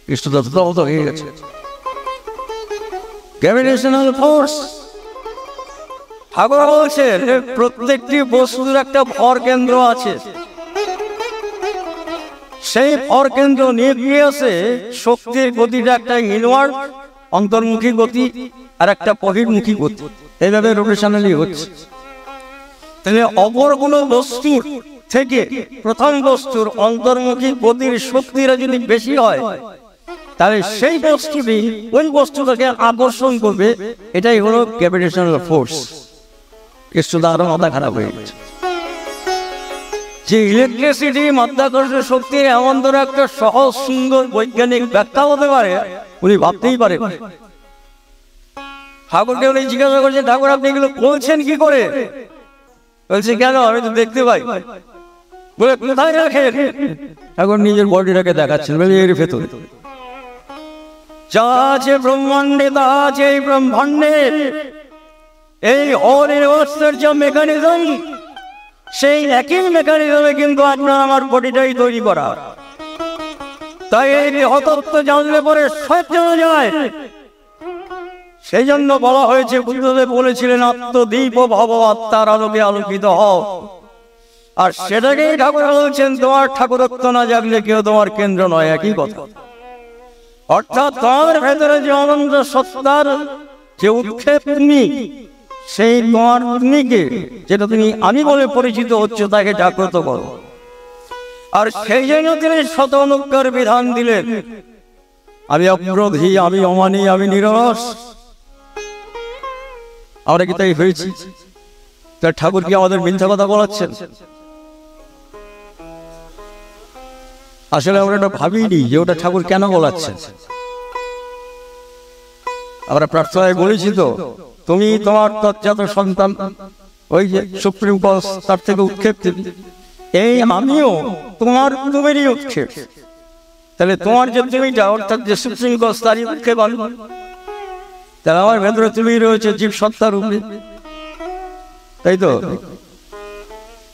কৃষ্ণদত্ত হয়ে গেছে গ্র্যাভিটেশনাল ফোর্স। ঠাকুর বলছেন প্রত্যেকটি বস্তুর একটা ভর কেন্দ্র আছে, সেই ভর কেন্দ্র নিউক্লিয়াসে শক্তির গতিটা একটা ইনওয়ার্ড অন্তর্মুখী গতি আর একটা বহির্মুখী গতি, এইভাবে রোটেশনালি হচ্ছে। তাহলে অপর কোনো বস্তুর থেকে প্রথম বস্তুর অন্তর্মুখী গতির শক্তিটা যদি বেশি হয়, তাহলে সেই বস্তুটি ওই বস্তুটাকে আকর্ষণ করবে। এটাই হলো গ্র্যাভিটেশনাল ফোর্স। কিছুটা আরো মাথা খারাপ হয়ে গেছে যে ইলেকট্রিসিটি মাধ্যাকর্ষণ শক্তির এমন ধরে একটা সহজ সুন্দর বৈজ্ঞানিক ব্যাখ্যা হতে পারে উনি ভাবতেই পারে। ঠাকুরকে উনি জিজ্ঞাসা করছেন, ঠাকুর আপনি এগুলো বলছেন কি করে? বলছে কেন, আমি তো দেখতে পাই। বলে কোথায় রাখেন? ঠাকুর নিজের বডিটাকে দেখাচ্ছেন, বলে এর ভেতরে যা আছে ব্রহ্মাণ্ডে তা আছে এই ব্রহ্মাণ্ডে। এই হোল ইউনিভার্সের যে মেকানিজম, সেই একই মেকানিজমে কিন্তু আপনার আমার বডিটাই তৈরি করা। তাই এই হতত্ব জানলে পরে সব জানা যায়। সেই জন্য বলা হয়েছে, বুদ্ধদেব বলেছিলেন আত্মদীপ ভব, আত্মার আলোকে আলোকিত হও। আর সেটাকেই ঠাকুর বলছেন তোমার ঠাকুরত্ব না জাগলে কেউ তোমার কেন্দ্র নয়, একই কথা। অর্থাৎ তোমার ভেতরে যে অনন্ত সত্তার যে উৎক্ষেপ তুমি, সেই তোমার অগ্নিকে যেটা তুমি আমি বলে পরিচিত হচ্ছে তাকে জাগ্রত করো। আর সেই জন্য তিনি শত অনুজ্ঞার বিধান দিলেন, আমি অক্রোধী, আমি অমানী, আমি নিরস। আমরা কি তাই হয়েছি? তার ঠাকুর কি আমাদের মিথ্যা কথা বলাচ্ছেন? আসলে আমরা এটা ভাবিনি যে ওটা ঠাকুর কেন বলাচ্ছেন। আমরা প্রার্থনায় বলেছি তো, তুমি তোমার তৎজাত সন্তান, ওই যে সুপ্রিম কোর্ট তার থেকে উৎক্ষেপ দিবি, এই আমিও তোমার তুমেরই উৎক্ষেপ। তাহলে তোমার যে তুমিটা অর্থাৎ যে সুপ্রিম কোর্ট তারই উৎক্ষেপ আনবো। তাহলে আমার ভেতরে তুমি রয়েছে জীব সত্তার রূপে, তাই তো?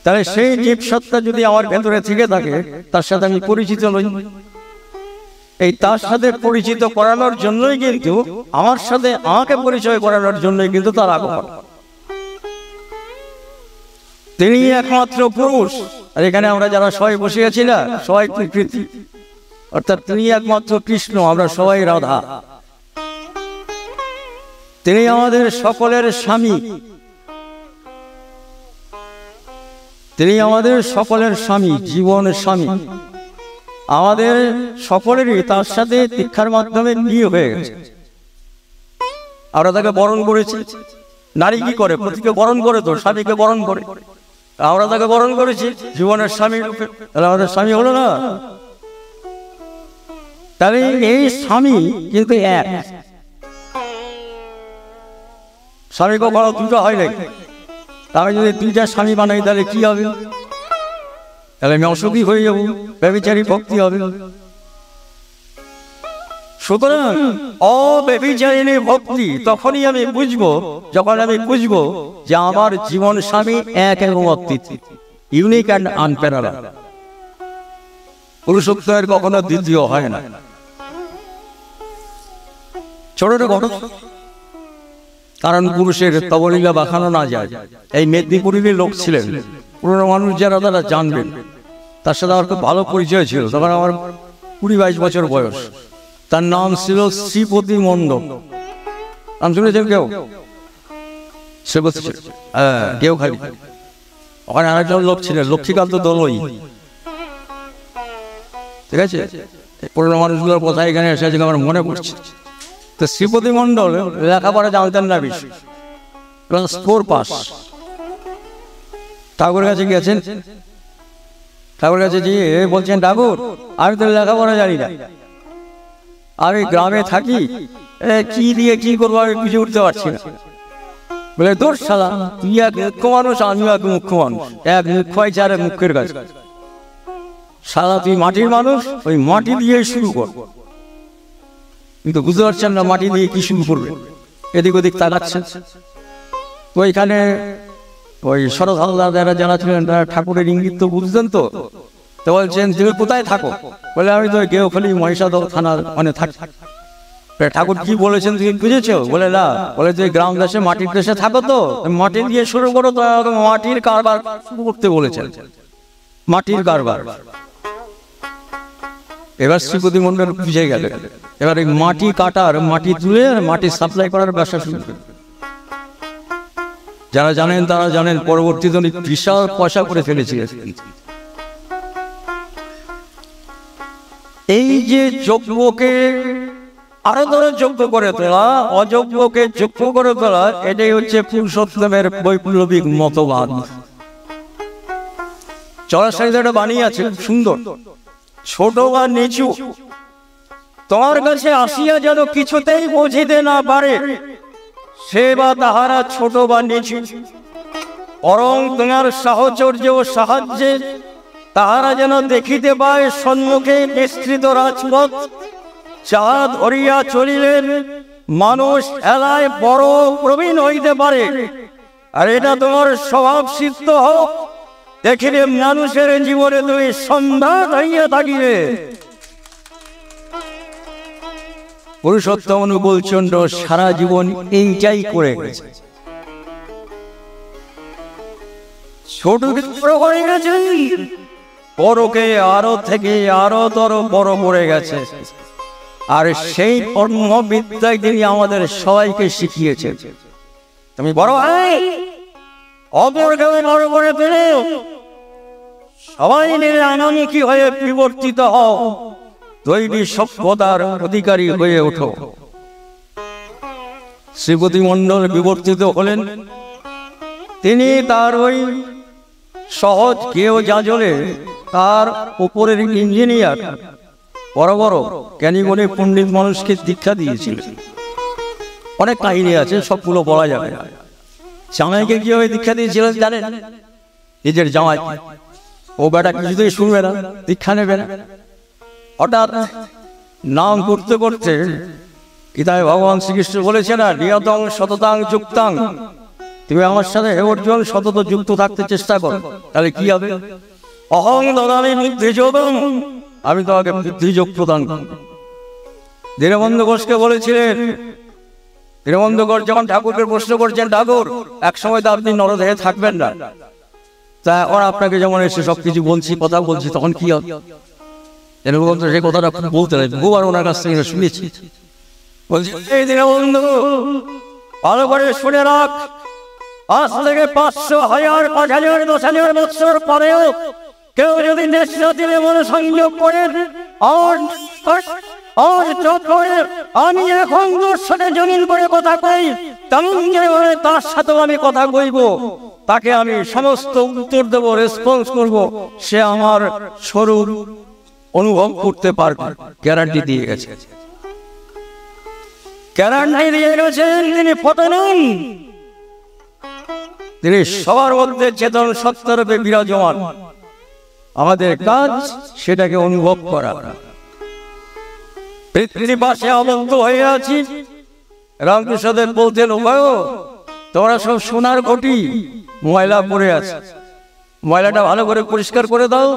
তাহলে সেই জীব সত্তা যদি আমার ভেতরে থেকে থাকে, তার সাথে আমি পরিচিত নই। এই তার সাথে পরিচিত করানোর জন্যই কিন্তু আমার সাথে আমাকে পরিচয় করানোর জন্যই কিন্তু তার আগমন। তিনি একমাত্র পুরুষ, আর এখানে আমরা যারা সবাই বসে আছি না, সবাই প্রকৃতি, অর্থাৎ তিনি একমাত্র কৃষ্ণ, আমরা সবাই রাধা। তিনি আমাদের সকলের স্বামী। তিনি আমাদের সকলের স্বামী, জীবনের স্বামী। আমাদের সকলেরই তার সাথে দীক্ষার মাধ্যমে বিয়ে হয়ে গেছে। আমরা তাকে বরণ করেছি। নারী কি করে? পতিকে বরণ করে, তো স্বামীকে বরণ করে। আমরা তাকে বরণ করেছি জীবনের স্বামী রূপে। তাহলে আমাদের স্বামী হলো না? তাহলে এই স্বামী কিন্তু এক। স্বামী কখনো দুটো হয় নাকি? আমি যদি দুইটা স্বামী বানাই তাহলে কি হবে? তাহলে আমি অসুখী হয়ে যাবো, ব্যভিচারী ভক্তি হবে। সুতরাং অব্যভিচারিণী ভক্তি তখনই আমি বুঝবো, যখন আমি বুঝবো যে আমার জীবন স্বামী এক এবং অদ্বিতীয়, ইউনিক অ্যান্ড আনপ্যারালাল। পুরুষোত্তমের কখনো দ্বিতীয় হয় না। ছোট ঘটনা, কারণ পুরুষের তবলীলা বাঁকানো না যায়। এই মেদিনীপুরের লোক ছিলেন, পুরনো মানুষ যারা তারা জানবেন। তার সাথে আমার খুব ভালো পরিচয় ছিল, তখন আমার 20-22 বছর বয়স। তার নাম ছিল শ্রীপতি মণ্ডল। নাম শুনেছেন কেউ? শ্রীপতি, হ্যাঁ, কেউ খালি। ওখানে আরেকজন লোক ছিলেন লক্ষ্মীকান্ত দলই, ঠিক আছে? পুরনো মানুষগুলোর কথা এখানে এসে আমার মনে পড়ছে। তো শ্রীপতি মণ্ডল লেখাপড়া জানতেন না বেশি, ক্লাস 4 পাস। ঠাকুরের কাছে গেছেন, ঠাকুরের কাছে গিয়ে বলছেন, ঠাকুর আমি তো লেখাপড়া জানি না, আমি গ্রামে থাকি, কি দিয়ে কি করবো আমি বুঝে উঠতে পারছি না। বলে, তোর শালা, তুই এক মুখ্য মানুষ, আমিও এক মুখ্য মানুষ, এক মুখ্য হয়েছে আর এক মুখ্যের কাছে। শালা তুই মাটির মানুষ, ওই মাটি দিয়ে শুরু কর। কিন্তু বুঝতে পারছেন না মাটি দিয়ে কি শুরু করবে, এদিক ওদিক তাকাচ্ছেন। ওইখানে ওই শরৎ হালদার যারা ছিলেন তারা ঠাকুরের ইঙ্গিত তো বুঝতেন, তো বলছেন তুমি কোথায় থাকো? বলে, আমি তো গেওখালি মহিষাদল থানার মানে থাকি। ঠাকুর কি বলেছেন তুমি বুঝেছো? বলে, না। বলে, তুই গ্রাম দেশে মাটির দেশে থাকো, তো মাটি দিয়ে শুরু করো, তো মাটির কারবার শুরু করতে বলেছেন, মাটির কারবার। এবার শ্রীপতি মণ্ডল বুঝে গেল। এবার এই মাটি কাটার, মাটি তুলে মাটি সাপ্লাই করার ব্যবসা শুরু করে। যারা জানেন তারা জানেন, পরবর্তীতে উনি বিশাল পয়সা করে ফেলেছিলেন। এই যে যজ্ঞকে আরো ধরে যজ্ঞ করে তোলা, অযজ্ঞকে যজ্ঞ করে তোলা, এটাই হচ্ছে পুরুষোত্তমের বৈপ্লবিক মতবাদ। চড়াশাড়িতে একটা বাণী আছে সুন্দর, ছোট বা নিচু তোমার কাছে আসিয়া যেন কিছুতেই বুঝিতে না পারে, সে বা তাহারা ছোট বা নিচু, বরং তোমার সাহচর্য ও সাহায্যে তাহারা যেন দেখিতে পায় সম্মুখে বিস্তৃত রাজপথ, যা ধরিয়া চলিলেন মানুষ এলায় বড় প্রবীণ হইতে পারে। আর এটা তোমার স্বভাব সিদ্ধ হোক, দেখিলে মানুষের জীবনে তুমি সম্রাট হইয়া থাকিবে। পুরুষোত্তম অনুকূলচন্দ্র সারা জীবন এইটাই করে গেছে। ছোটকে বড় করে গেছে, বড়কে আরো থেকে আরো তর বড় করে গেছে। আর সেই কর্মবিদ্যায় তিনি আমাদের সবাইকে শিখিয়েছে। তুমি বড় হয়, অপরকে বড় করে ফেলে সবাই মিলে আনন্দী হয়ে বিবর্তিত হও, দৈবী সভ্যতার অধিকারী হয়ে ওঠো। শ্রীপতি মণ্ডল বিবর্তিত হলেন। তিনি তার ওই সহজ কেউ জাজলে তার উপরের ইঞ্জিনিয়ার বড় বড় জ্ঞানীগুণী পণ্ডিত মানুষকে দীক্ষা দিয়েছিলেন। অনেক কাহিনী আছে, সবগুলো বলা যাবে না। জামাইকে কিভাবে দীক্ষা দিয়েছিলেন জানেন? নিজের জামাই, ও বেটা কিছুতেই শুনবে না, দীক্ষা নেবে না। হঠাৎ নাম করতে করতে গীতায় ভগবান শ্রীকৃষ্ণ বলেছে না, নিয়তং সততাং যুক্তাং, তুমি আমার সাথে অর্জুন সতত যুক্ত থাকতে চেষ্টা করো, তাহলে কি হবে? অহং দদামি বুদ্ধিযোগং, আমি তোমাকে বুদ্ধিযোগ প্রদান করব। দীনবন্ধু ঘোষকে বলেছিলেন, দীনবন্ধু ঘোষ যখন ঠাকুরকে প্রশ্ন করছেন, ঠাকুর এক সময় তো আপনি নরদেহে থাকবেন না, তা এখন আপনাকে যেমন এসে সবকিছু বলছি, কথা বলছি, তখন কি হবে? দীনবন্ধু সেই কথাটা বলতে লাগলেন, বহুবার ওনার কাছ থেকে শুনেছি। বলছি, এই দীনবন্ধু ভালো করে শুনে রাখ, আজ থেকে 500, 1000, 5000, 10,000 বছর পরেও কেউ যদি নেশাতে মনে সংযোগ করে আমি এখন তোর সাথে জমিন করে কথা কই, তেমন তার সাথেও আমি কথা কইব, তাকে আমি সমস্ত উত্তর দেব, রেসপন্স করব, সে আমার স্বরূপ অনুভব করতে পারবে। গ্যারান্টি দিয়ে গেছে, গ্যারান্টি দিয়ে গেছেন। তিনি ফটনন, তিনি সবার মধ্যে চেতন সত্যরূপে বিরাজমান। আমাদের কাজ সেটাকে অনুভব করা। পৃথিবীর পাশে আবদ্ধ হয়ে আছি। রামকৃষ্ণদেব বলতেন, তোমরা সব সোনার ঘটি, ময়লা পড়ে আছে, ময়লাটা ভালো করে পরিষ্কার করে দাও,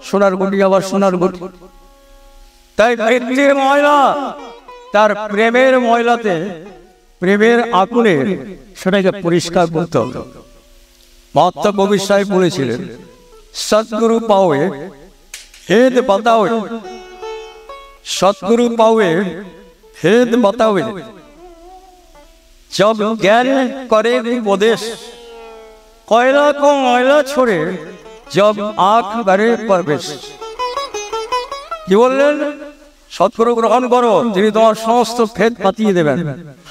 সোনার ঘটি আবার সোনার ঘটি। তাই পৃথিবীর ময়লা তার প্রেমের ময়লাতে, প্রেমের আগুনে সেটাকে পরিষ্কার করতে হবে। মহাত্মা কবির সাহেব বলেছিলেন, সৎগুরু পাওয়ে হেদ বাতাওয়ে, সৎগুরু পাওয়ে হেদ বাতাওয়ে, जब ज्ञान करे उपदेश, कोयला को मयला छोड़े जब आँख करे प्रवेश। কি বললেন? সৎগুরু গ্রহণ করো, তিনি তোমার সমস্ত ভেদ পাতিয়ে দেবেন,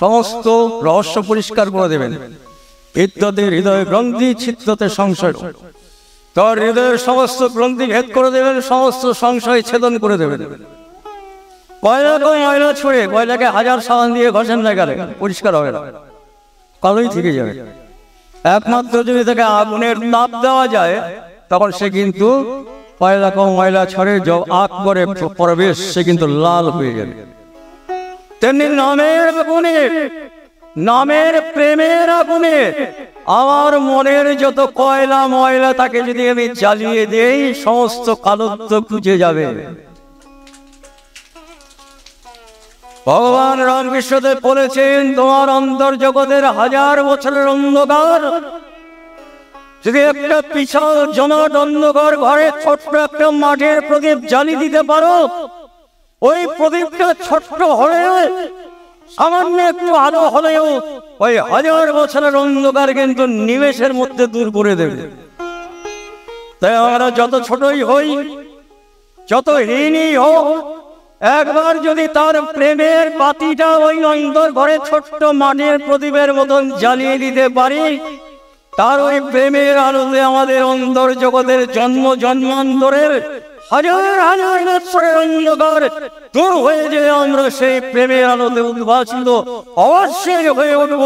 সমস্ত রহস্য পরিষ্কার করে দেবেন। ইত্যাদি হৃদয় গ্রন্থি ছিদ্রতে সংশয়, তোর হৃদয়ের সমস্ত গ্রন্থি ভেদ করে দেবেন, সমস্ত সংশয় ছেদন করে দেবেন। কয়লাকে ময়লা ছুঁড়ে, কয়লাকে 1000 সাবান দিয়ে ঘষেন না গেলে পরিষ্কার হবে না, কালোই থেকে যাবে। একমাত্র যদি তাকে আগুনের তাপ দেওয়া যায়, তখন সে কিন্তু কয়লাকে ময়লা ছড়ে আগ করে প্রবেশ, সে কিন্তু লাল হয়ে যাবে। তেমনি নামের আগুনে, নামের প্রেমের আগুনে আমার মনের যত কয়লা ময়লা তাকে যদি আমি জ্বালিয়ে দেই, সমস্ত কালত্ব খুঁজে যাবে। ভগবান রামকৃষ্ণদেব বলেছেন, তোমার অন্তর জগতের 1000 বছরের অন্ধকার যদি একটা বিশাল জমাট অন্ধকার ঘরে ছোট্ট একটা মাটির প্রদীপ জ্বালিয়ে দিতে পারো, ওই প্রদীপটা ছোট্ট হলেও, সামান্য একটু আলো হলেও ওই 1000 বছরের অন্ধকার কিন্তু নিমেষের মধ্যে দূর করে দেবে। তাই আমরা যত ছোটই হই, যত হীনই হোক, একবার যদি তার প্রেমের বাতিটা ওই অন্তর ঘরে ছোট্ট মাটির প্রদীপের মতন জ্বালিয়ে দিতে পারি, তার ওই প্রেমের আলোতে আমাদের অন্তর জগতের জন্ম জন্মান্তরের 1000 বছরের অন্ধকার দূর হয়ে যে আমরা সেই প্রেমের আলোতে উদ্ভাসিত অবশ্যই হয়ে উঠব,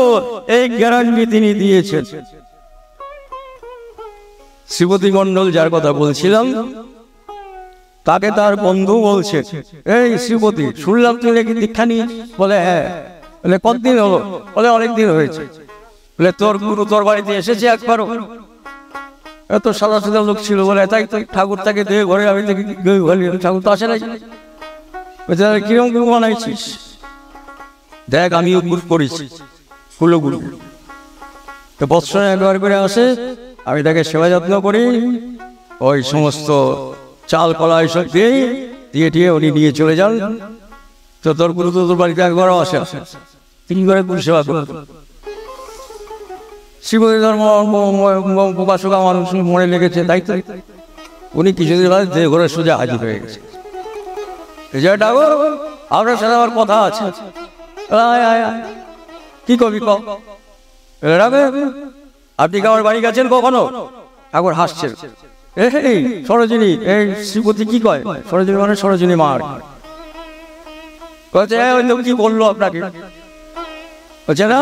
এই গ্যারান্টি তিনি দিয়েছেন। শ্রীপতি মণ্ডল যার কথা বলছিলাম, তাকে তার বন্ধু বলছে, এই শ্রীপতি, শুনলাম তুই নাকি দীক্ষা নিয়ে। বলে হ্যাঁ। বলে কতদিন হলো? বলে অনেকদিন হয়েছে। বলে তোর গুরু তোর বাড়িতে এসেছে একবারও? এত সাদা সাদা লোক ছিল। বলে তাই তো, ঠাকুর তাকে দিয়ে ঘরে আমি ঠাকুর তো আসে নাই। কিরম গুরু বানাইছিস? দেখ আমিও গুরু করেছি, কুলো গুরু। বৎসরে একবার করে আসে, আমি তাকে সেবা যত্ন করি, ওই সমস্ত চাল কলা এইসব দিয়ে দিয়ে উনি নিয়ে চলে যান। তো তোর গুরু তো তোর বাড়িতে একবারও আসে, 3 করে গুরু সেবা করত। শিবলী ধর্ম প্রকাশক আমার মনে লেগেছে, তাই তো উনি কিছুদিন বাদে দেহ ঘরে সোজা হাজির হয়ে গেছে। ঠাকুর, আপনার সাথে আমার কথা আছে। কি কবি ক? আপনি কি আমার বাড়ি গেছেন কখনো? ঠাকুর হাসছেন। এই সরোজিনী, এই শ্রীপতি কি কয়? সরোজিনী মানে সরোজিনী মার। কি বললো আপনাকে? বলছে না,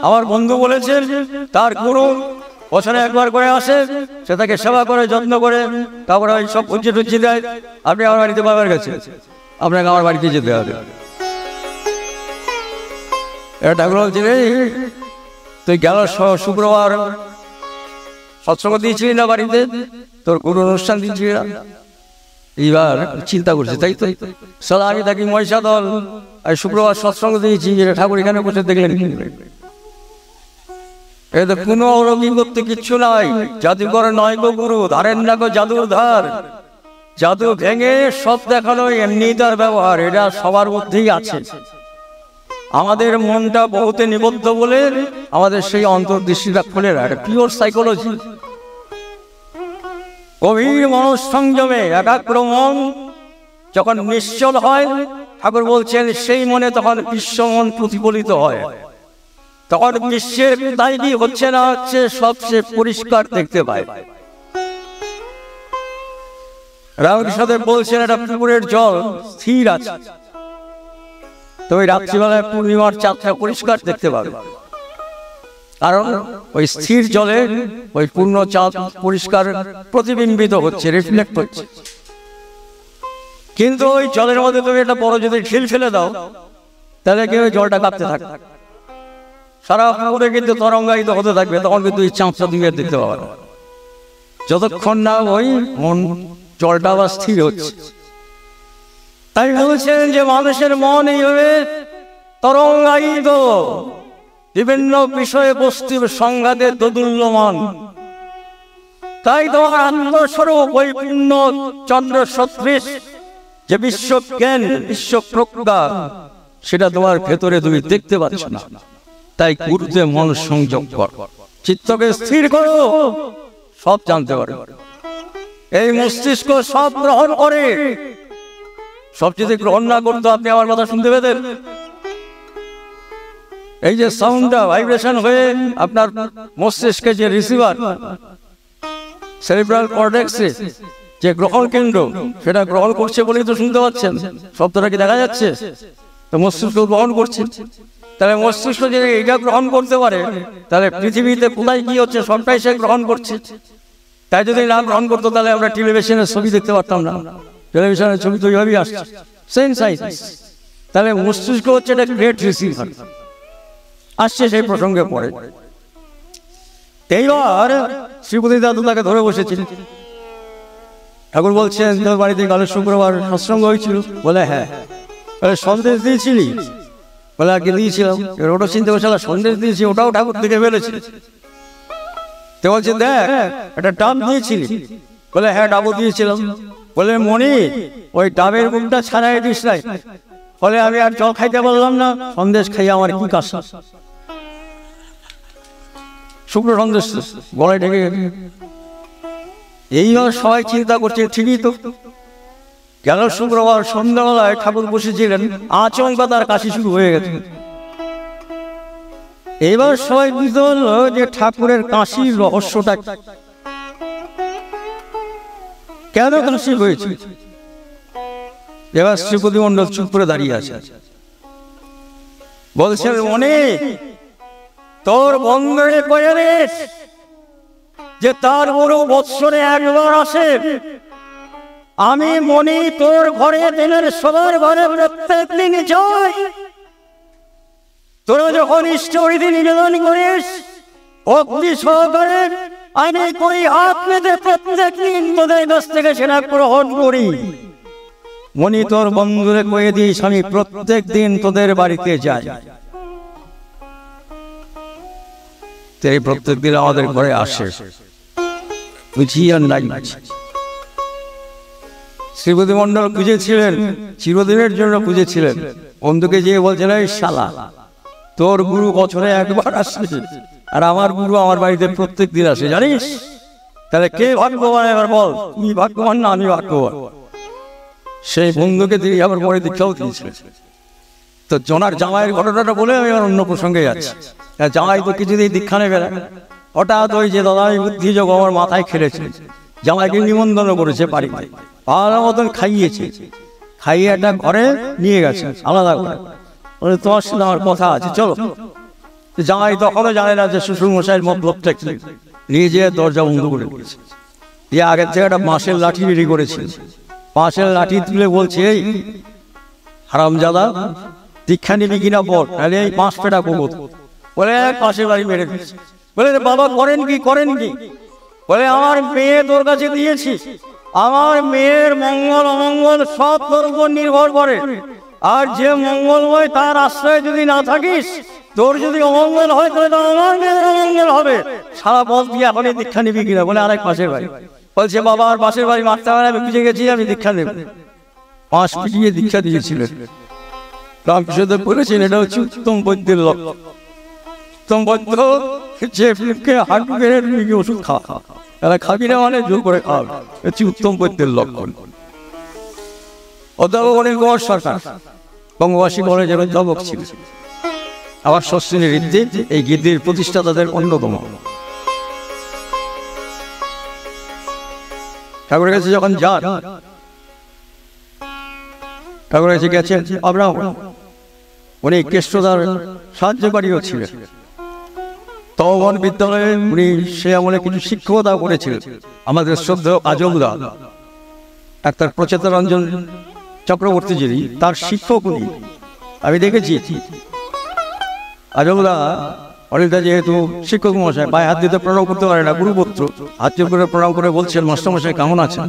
আমার বন্ধু বলেছেন তার গুরু বছরে একবার করে আসে, সে তাকে সেবা করে যত্ন করে, তারপরে ওই সব উজ্জে টুজ্জি দেয়। আপনি আমার বাড়িতে বাবার কাছে, আপনাকে আমার বাড়িতে যেতে হবে। ঠাকুর বলছি, তুই গেল শুক্রবার সৎসঙ্গ দিয়েছিলি না বাড়িতে, তোর গুরু অনুষ্ঠান দিয়েছিলি না? এইবার চিন্তা করছে, তাই তো সালা আমি থাকি মহিষা দল, আর শুক্রবার সৎসঙ্গ দিয়েছি, ঠাকুর এখানে বসে দেখলেন এতে কোনো অলৌকিক করতে কিচ্ছু নাই। জাদুকর নয় গো গুরু, ধারেন না গো জাদুর ধার। জাদু ভেঙে সব দেখানো এমনি তার ব্যবহার, এটা সবার মধ্যেই আছে। আমাদের মনটা বহুতে নিবদ্ধ বলে আমাদের সেই অন্তর্দৃষ্টিটা খুলে না। এটা পিওর সাইকোলজি। গভীর মনঃসংযমে একাগ্র মন যখন নিশ্চল হয়, ঠাকুর বলছেন সেই মনে তখন বিশ্ব মন প্রতিফলিত হয়। তখন বিশ্বের তাই কি হচ্ছে না হচ্ছে সবচেয়ে পরিষ্কার দেখতে পায়। রামকৃষ্ণদেব বলছেন একটা পুকুরের জল স্থির আছে, তো ওই রাত্রিবেলায় পূর্ণিমার চাঁদটা পরিষ্কার দেখতে পাবে, কারণ ওই স্থির জলে ওই পূর্ণ চাঁদ পরিষ্কার প্রতিবিম্বিত হচ্ছে, রিফ্লেক্ট হচ্ছে। কিন্তু ওই জলের মধ্যে তুমি একটা বড় যদি ঢিল ফেলে দাও, তাহলে কি ওই জলটা কাঁপতে থাকবে, সারা পুকুরে কিন্তু তরঙ্গায়িত হতে থাকবে, তখন কিন্তু ওই চাঁদটা তুমি আর দেখতে পাবে না, যতক্ষণ না ওই মন জলটা আবার স্থির হচ্ছে। তাই বলছেন যে মানুষের মন এইভাবে তরঙ্গায়িত, বিভিন্ন বিষয়ে বস্তুর সংঘাতের দোদুল্যমান। তাই তোমার আত্মস্বরূপ ওই পূর্ণ চন্দ্র সদৃশ যে বিশ্ব জ্ঞান, বিশ্ব প্রজ্ঞা, সেটা তোমার ভেতরে তুমি দেখতে পাচ্ছ না। তাই গুরুতে মন সংযোগ কর, চিত্তকে স্থির করো, সব জানতে পারো। এই মস্তিষ্ক সব গ্রহণ করে, সব যদি গ্রহণ না করতো আপনি আমার কথা শুনতে পেতেন? এই যে সাউন্ডটা ভাইব্রেশন হয়ে আপনার মস্তিষ্কে যে রিসিভার, সেরিব্রাল কর্টেক্সে যে গ্রহণ কেন্দ্র, সেটা গ্রহণ করছে বলেই তো শুনতে পাচ্ছেন। শব্দটা কি দেখা যাচ্ছে? তো মস্তিষ্ক গ্রহণ করছে। তাহলে মস্তিষ্ক যদি এটা গ্রহণ করতে পারে, তাহলে পৃথিবীতে কোথায় কি হচ্ছে সবটাই সে গ্রহণ করছে। তাই যদি না গ্রহণ করতো, তাহলে আমরা টেলিভিশনের ছবি দেখতে পারতাম না। টেলিভিশনের ছবি তো এইভাবেই আসছে, সেম সাইজ। তাহলে মস্তিষ্ক হচ্ছে একটা গ্রেট রিসিভার। আসছে সেই প্রসঙ্গে পরে। এইবার শ্রীপতি দাদু তাকে ধরে বসেছিলেন। ঠাকুর বলছেন তোর বাড়িতে গেল শুক্রবার সৎসঙ্গ হয়েছিল? বলে হ্যাঁ। সন্দেশ দিয়েছিলি? বলে আগে দিয়েছিলাম। এবার ওটা চিন্তা করছে সন্দেশ দিয়েছি, ওটাও ঠাকুর থেকে ফেলেছে। তো বলছে দেখ একটা ডাব দিয়েছিলি? বলে হ্যাঁ ডাবও দিয়েছিলাম। বলে মনি ওই ডাবের মুখটা ছাড়াই দিস নাই, ফলে আমি আর জল খাইতে পারলাম না, সন্দেশ খাইয়ে আমার কি কাজ। শুক্র সন্দেশ গলায় ঢেকে। এইবার সবাই চিন্তা করছে ঠিকই তো। গেল শুক্রবার সন্ধ্যাবেলায় ঠাকুর বসেছিলেন, আচমকা তার কাশি শুরু হয়ে গেছে। এবার সবাই বুঝতে পারলো যে ঠাকুরের কাশির রহস্যটা কেন কাশি হয়েছে। এবার শ্রীপতি মণ্ডল চুপ করে দাঁড়িয়ে আছে, বলছেন অনেক তোর বন্ধুরে কয়ে যে তার বড় বৎসরে একবার আসে। আমি মনি তোর ঘরে দিনের সবার ঘরে প্রত্যেক দিন যাই। তোরা যখন ইষ্টবিধি নিবেদন করিস অগ্নি সহকারে আমি করি হাত মেতে প্রত্যেক দিন তোদের কাছ থেকে সেটা গ্রহণ করি। মনি তোর বন্ধুরে কয়ে দিস আমি প্রত্যেক দিন তোদের বাড়িতে যাই। এই প্রত্যেক দিন আমাদের ঘরে আসে, বুঝি আর নাই। শ্রীপতি মণ্ডল বুঝেছিলেন, চিরদিনের জন্য বুঝেছিলেন। বন্ধুকে যেয়ে বলছেন এই শালা তোর গুরু বছরে একবার আসে, আর আমার গুরু আমার বাড়িতে প্রত্যেক দিন আসে, জানিস? তাহলে কে ভাগ্যবান এবার বল, তুই ভাগ্যবান না আমি ভাগ্যবান? সেই বন্ধুকে তিনি আবার পরে দীক্ষাও দিয়েছিলেন। তো জনার জামাইয়ের ঘটনাটা বলে আমি আমার অন্য প্রসঙ্গে যাচ্ছি। জামাই তো কিছুদিন দীক্ষা নেবে না, হঠাৎ ওই যে দাদা বুদ্ধি যোগ আমার মাথায় খেলেছে, জামাইকে নিমন্ত্রণ করেছে বাড়িতে, আলাদা মতন খাইয়েছে, খাইয়ে একটা ঘরে নিয়ে গেছে আলাদা করে, বলে তোমার সাথে আমার কথা আছে চলো। জামাই তখনও জানে না যে শ্বশুর মশাইয়ের মতলবটা কি, নিয়ে যেয়ে দরজা বন্ধ করে দিয়েছে। দিয়ে আগের থেকে একটা বাঁশের লাঠি রেডি করেছে, বাঁশের লাঠি তুলে বলছে এই হারামজাদা দীক্ষা নিবি কিনা বল, তাহলে এই 5 পেটা করবো। বলে পাশের বাড়ি মেরে দিচ্ছে। বলে বাবা করেন কি করেন কি? বলে আমার মেয়ে তোর কাছে দিয়েছি, আমার মেয়ের মঙ্গল অমঙ্গল সব তোর উপর নির্ভর করে, আর যে মঙ্গলময় তার আশ্রয় যদি না থাকিস, তোর যদি অমঙ্গল হয় তাহলে আমার মেয়ের অমঙ্গল হবে। সারা পথ দিয়ে এখনই দীক্ষা নিবি কিনা? বলে আরেক পাশের বাড়ি। বলছে বাবা আর পাশের বাড়ি মারতে হবে না, আমি বুঝে গেছি আমি দীক্ষা নেব। 5 পিটিয়ে দীক্ষা দিয়েছিলেন। রামকৃষ্ণদেব বলেছেন এটা হচ্ছে উত্তম বৈদ্যের লক্ষণ। উত্তম বৈদ্য যে ফিল্মকে হাঁটু বেড়ে ওষুধ খাওয়া, এরা খাবি না মানে জোর করে খাওয়াবে, হচ্ছে উত্তম বৈদ্যের লক্ষণ। অধ্যাপক অনিল কুমার সরকার বঙ্গবাসী কলেজের অধ্যাপক ছিল, আবার সশ্বিনী ঋদ্ধির এই গীতির প্রতিষ্ঠাতাদের অন্যতম। ঠাকুরের কাছে যখন যান, ঠাকুরের কাছে গেছেন আমরা, উনি কেষ্টদার সাহায্যকারীও ছিলেন। তপবন বিদ্যালয়ে উনি সে আমলে কিছু শিক্ষকতা করেছিলেন। আমাদের শ্রদ্ধেয় আজমদা ডাক্তার প্রচেতা রঞ্জন চক্রবর্তী যিনি, তার শিক্ষক উনি, আমি দেখেছি। আজমদা অনিলদা যেহেতু শিক্ষক মশাই, পায়ে হাত দিতে প্রণাম করতে পারে না, গুরুপুত্র হাত জোর করে প্রণাম করে বলছেন মাস্টার মশাই কেমন আছেন।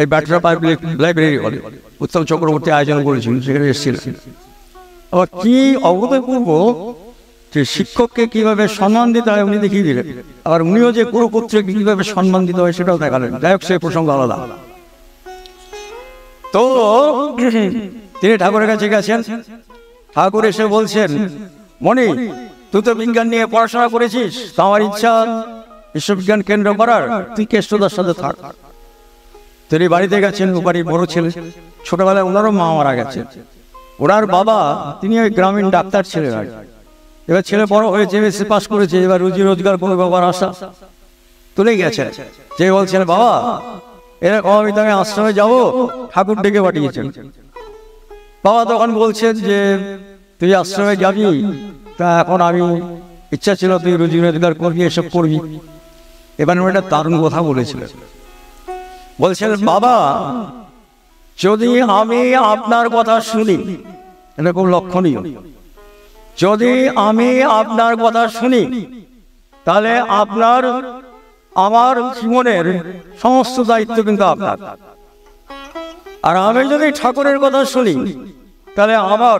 এই ব্যাটরা পাবলিক লাইব্রেরি হলে উত্তম চক্রবর্তী আয়োজন করেছিলেন, সেখানে এসেছিলেন। আবার কি অভূতপূর্ব যে শিক্ষককে কিভাবে সম্মান দিতে হয় উনি দেখিয়ে দিলেন, আবার উনিও যে গুরুপুত্রকে কিভাবে সম্মান দিতে হয় সেটাও দেখালেন। যাই হোক, সেই প্রসঙ্গ আলাদা। তো তিনি ঠাকুরের কাছে গেছেন, ঠাকুর এসে বলছেন, মনি তুই তো বিজ্ঞান নিয়ে পড়াশোনা করেছিস, আমার ইচ্ছা বিশ্ববিজ্ঞান কেন্দ্র করার, তুই কেষ্টদার সাথে থাক। তিনি বাড়িতে গেছেন, ও বাড়ির বড় ছেলে। ছোটবেলায় ওনারও মা মারা গেছে। ওনার বাবা তিনি ওই গ্রামীণ ডাক্তার ছিলেন। এবার ছেলে বড় হয়েছে, এমএসসি পাস করেছে, এবার রুজি রোজগার করে বাবার আশা তুলে গেছে। যে বলছেন বাবা এরকম আমি তাকে আশ্রমে যাবো, ঠাকুর ডেকে পাঠিয়েছেন। বাবা তখন বলছেন যে তুই আশ্রমে যাবি, তা এখন আমি ইচ্ছা ছিল তুই রুজি রোজগার করবি, এসব করবি। এবার একটা দারুণ কথা বলেছিলেন, বলছেন বাবা যদি আমি আপনার কথা শুনি, এটা খুব লক্ষণীয়, যদি আমি আপনার কথা শুনি তাহলে আপনার আমার জীবনের সমস্ত দায়িত্ব কিন্তু আপনার, আর আমি যদি ঠাকুরের কথা শুনি তাহলে আমার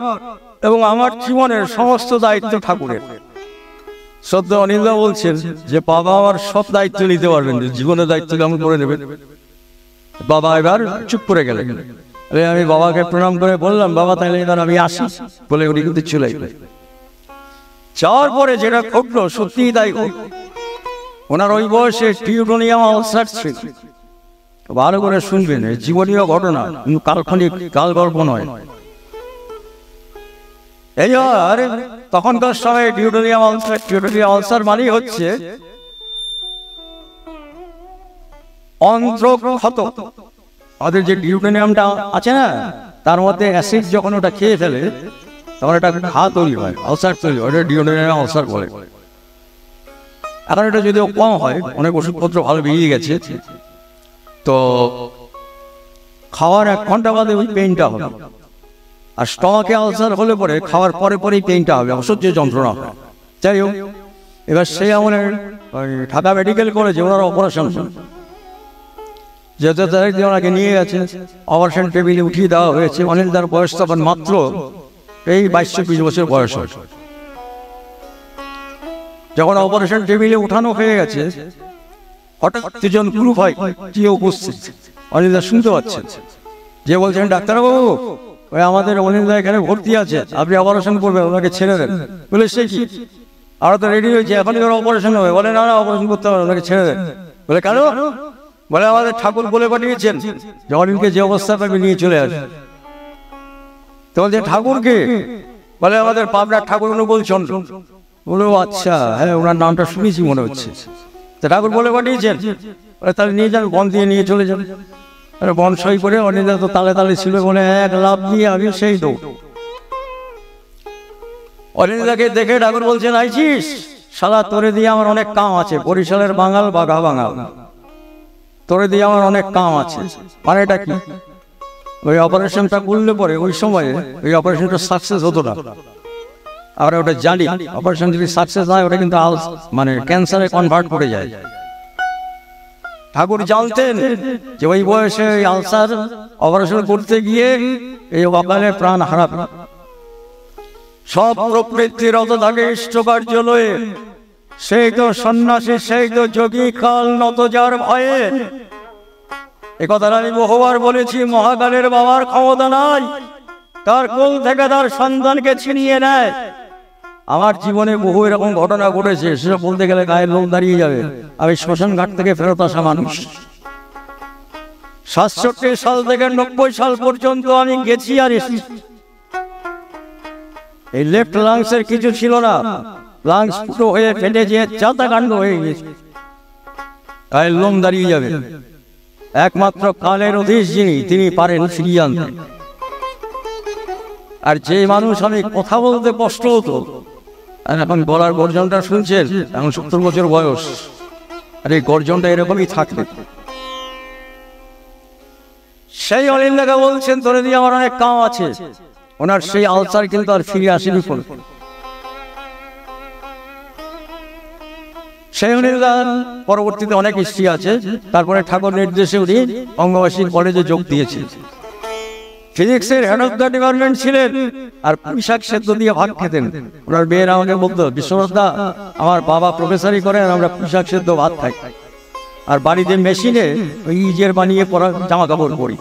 এবং আমার জীবনের সমস্ত দায়িত্ব ঠাকুরের। শ্রদ্ধা অনিলদা বলছেন যে বাবা আমার সব দায়িত্ব নিতে পারবেন, জীবনের দায়িত্ব কেমন করে নেবেন। বাবা এবার চুপ করে গেলেন। আমি বাবাকে প্রণাম করে বললাম বাবা তাহলে এবার আমি আসি, বলে উনি কিন্তু চলে গেলেন। যাওয়ার পরে যেটা ঘটলো সত্যিই তাই ঘটলো। ওনার ওই বয়সে টিউটোনিয়াম আলসার ছিল। ভালো করে শুনবেন, জীবনীয় ঘটনা, কাল্পনিক কাল গল্প নয়। এই আর তখনকার সময় টিউটোনিয়াম আলসার মানে হচ্ছে অন্ত্রক্ষত। আমাদের যে টিউটোনিয়ামটা আছে না, তার মধ্যে অ্যাসিড যখন ওটা খেয়ে ফেলে তখন এটা ঘা তৈরি হয়, আলসার তৈরি হয়, ওটা টিউটোনিয়াম আলসার বলে। এখন এটা যদিও কম হয়, অনেক ওষুধপত্র ভালো বেরিয়ে গেছে, তো খাওয়ার 1 ঘন্টা বাদে ওই পেইনটা হবে। আর স্টমাকে আলসার হলে পরে খাওয়ার পরে পরেই পেইনটা হবে, অসহ্য যন্ত্রণা হয়। যাই হোক, এবার সেই আমাদের ঢাকা মেডিকেল কলেজে ওনারা অপারেশন যেহেতু ওনাকে নিয়ে গেছে, অপারেশন টেবিলে উঠিয়ে দেওয়া হয়েছে। অনিলদার বয়স তখন মাত্র এই 22-20 বছর বয়স হয়। যখন অপারেশন টেবিলে উঠানো হয়ে গেছে, হঠাৎ 2জন গুরু ভাই কি উপস্থিত, অনিলদা শুনতে পাচ্ছেন, যে বলছেন ডাক্তারবাবু ওই আমাদের অনিলদা এখানে ভর্তি আছে, আপনি অপারেশন করবেন, ওনাকে ছেড়ে দেন। বলে সে কি, আমরা তো রেডি হয়েছি, এখনই ওর অপারেশন হবে। বলে না অপারেশন করতে হবে, ওনাকে ছেড়ে দেন। বলে কেন? বলে আমাদের ঠাকুর বলে পাঠিয়েছেন যে অনিলকে যে অবস্থা পাবে নিয়ে চলে আসে। তো বলছে ঠাকুরকে? বলে আমাদের পাবনার ঠাকুর বলছেন। বলে আচ্ছা, হ্যাঁ ওনার নামটা শুনেছি মনে হচ্ছে। তো ঠাকুর বলে পাঠিয়েছেন, তাহলে নিয়ে যান, বন দিয়ে নিয়ে চলে যাবে। বন সই করে অনিলদা তো তালে তালে ছিল, বলে এক লাভ দিয়ে আমি সেই দৌড়। অনিলদাকে দেখে ঠাকুর বলছেন আইছিস শালা, তোরে দিয়ে আমার অনেক কাম আছে, বরিশালের বাঙাল বাঘা বাঙাল, তোরে দিয়ে আমার অনেক কাম আছে। মানে এটা কি, ওই অপারেশনটা করলে পরে ওই সময়ে ওই অপারেশনটা সাকসেস হতো না। আমরা ওটা জানি, অপারেশন যদি সাকসেস হয় ওটা কিন্তু মানে ক্যান্সারে কনভার্ট করে যায়। ঠাকুর জানতেন যে ওই বয়সে আলসার অপারেশন করতে গিয়ে এই অকালে প্রাণ হারাবে। সব প্রবৃত্তির অত থাকে ইষ্টকার্য লয়ে, সেই তো সন্ন্যাসী, সেই তো যোগী, কাল নত যার ভয়ে। এ কথাটা আমি বহুবার বলেছি, মহাকালের বাবার ক্ষমতা নাই, তার কোল থেকে তার সন্তানকে ছিনিয়ে নেয়। আমার জীবনে বহু এরকম ঘটনা ঘটেছে, সেসব বলতে গেলে গায়ের লোম দাঁড়িয়ে যাবে। আমি শ্মশান ঘাট থেকে ফেরত আসা মানুষ। 67 সাল থেকে 90 সাল পর্যন্ত আমি গেছি আর এসেছি। এই লেফট লাংসের কিছু ছিল না, লাংস ফুটো হয়ে ফেটে যেয়ে চাতা কাণ্ড হয়ে গেছে। গায়ের লোম দাঁড়িয়ে যাবে। একমাত্র কালের অধীশ যিনি, তিনি পারেন ফিরিয়ে আনতে। আর যে মানুষ আমি কথা বলতে কষ্ট হতো, আর এখন গলার গর্জনটা শুনছেন, এখন 70 বছর বয়স, আর এই গর্জনটা এরকমই থাকবে। সেই অলিন্দাকে বলছেন, তোরে দিয়ে আমার অনেক কাম আছে। ওনার সেই আলসার কিন্তু আর ফিরে আসেনি। সেই অনিন্দার পরবর্তীতে অনেক হিস্ট্রি আছে। তারপরে ঠাকুর নির্দেশে উনি বঙ্গবাসীর কলেজে যোগ দিয়েছেন। ফিজিক্সের হেড অফ দ্য ডিপার্টমেন্ট ছিলেন, আর পুঁইশাক সেদ্ধ দিয়ে ভাত খেতেন। ওনার মেয়েরা আমাকে বলতো, বিশ্বনাথদা আমার বাবা প্রফেসরই করেন, আমরা পুঁইশাক সেদ্ধ ভাত খাই, আর বাড়িতে মেশিনে ওই ইজের বানিয়ে পরা জামা কাপড় পরি।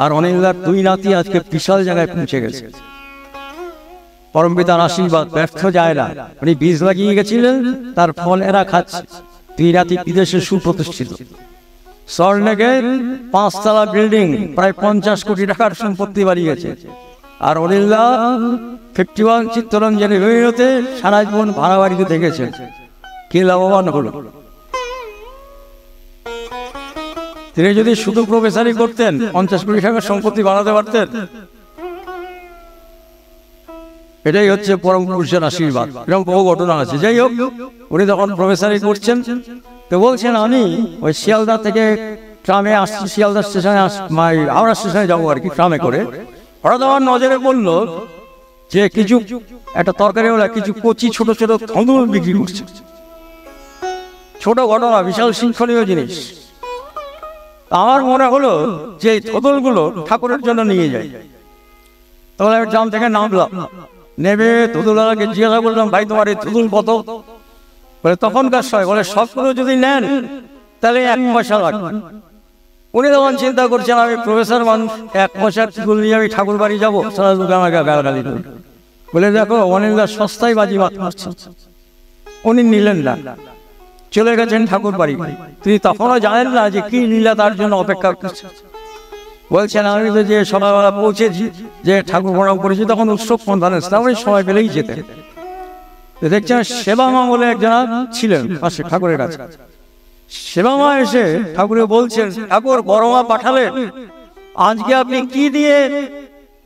আর অনিন্দার 2 নাতি আজকে বিশাল জায়গায় পৌঁছে গেছে। পরমপিতার আশীর্বাদ ব্যর্থ যায় না। উনি বীজ লাগিয়ে গেছিলেন, তার ফল এরা খাচ্ছে। 2 নাতি বিদেশে সুপ্রতিষ্ঠিত। সল্টলেকে 5 তলা বিল্ডিং, প্রায় 50 কোটি টাকার সম্পত্তি বাড়িয়েছে। আর অনিন্দা 51 চিত্তরঞ্জনে হতে সারা জীবন ভাড়া বাড়িতে থেকেছেন। কি লাভবান হলো? তিনি যদি শুধু প্রফেসরই করতেন, 50 কোটি টাকার সম্পত্তি বানাতে পারতেন। এটাই হচ্ছে পরম পুরুষের আশীর্বাদ। এরকম বহু ঘটনা আছে। যাই হোক, উনি তখন প্রফেসরই করছেন। তো বলছেন, আমি ওই শিয়ালদা থেকে ট্রামে আসছি, শিয়ালদা স্টেশনে হাওড়া স্টেশনে যাবো আর কি, ট্রামে করে। হঠাৎ আমার নজরে বললো যে কিছু একটা তরকারিওয়ালা কিছু কচি ছোট ছোট ধুঁদুল বিক্রি করছে। ছোট ঘটনা, বিশাল শিক্ষণীয় জিনিস। আমার মনে হলো যে ধুঁদুলগুলো ঠাকুরের জন্য নিয়ে যাই। তাহলে আমি ট্রাম থেকে নামলাম, নেমে ধুঁদুলওয়ালাকে জিজ্ঞাসা করলাম, ভাই তোমার এই ধুঁদুল কত? বলে তখনকার সময়, বলে সবগুলো যদি নেন তাহলে 1 পয়সা লাগবে। উনি তখন চিন্তা করছেন, আমি প্রফেসর মানুষ, 1 পয়সার ধুঁদুল নিয়ে আমি ঠাকুর বাড়ি যাবো? সারা দুটো আমাকে গালাগালি করবে। বলে দেখো অনিন্দা সস্তায় বাজি মারছে। উনি নিলেন না, চলে গেছেন ঠাকুর বাড়ি। তিনি তখনও জানেন না যে কি লীলা তার জন্য অপেক্ষা করছে। বলছেন, আমি তো যে সকালবেলা পৌঁছেছি, যে ঠাকুর প্রণাম করেছি, তখন উৎসব সন্ধানের সময় পেলেই যেতে। দেখছেন সেবা মা বলে একজন ছিলেন পাশে ঠাকুরের কাছে। সেবা মা এসে ঠাকুরে বলছেন, ঠাকুর বড় মা পাঠালেন, আজকে আপনি কি দিয়ে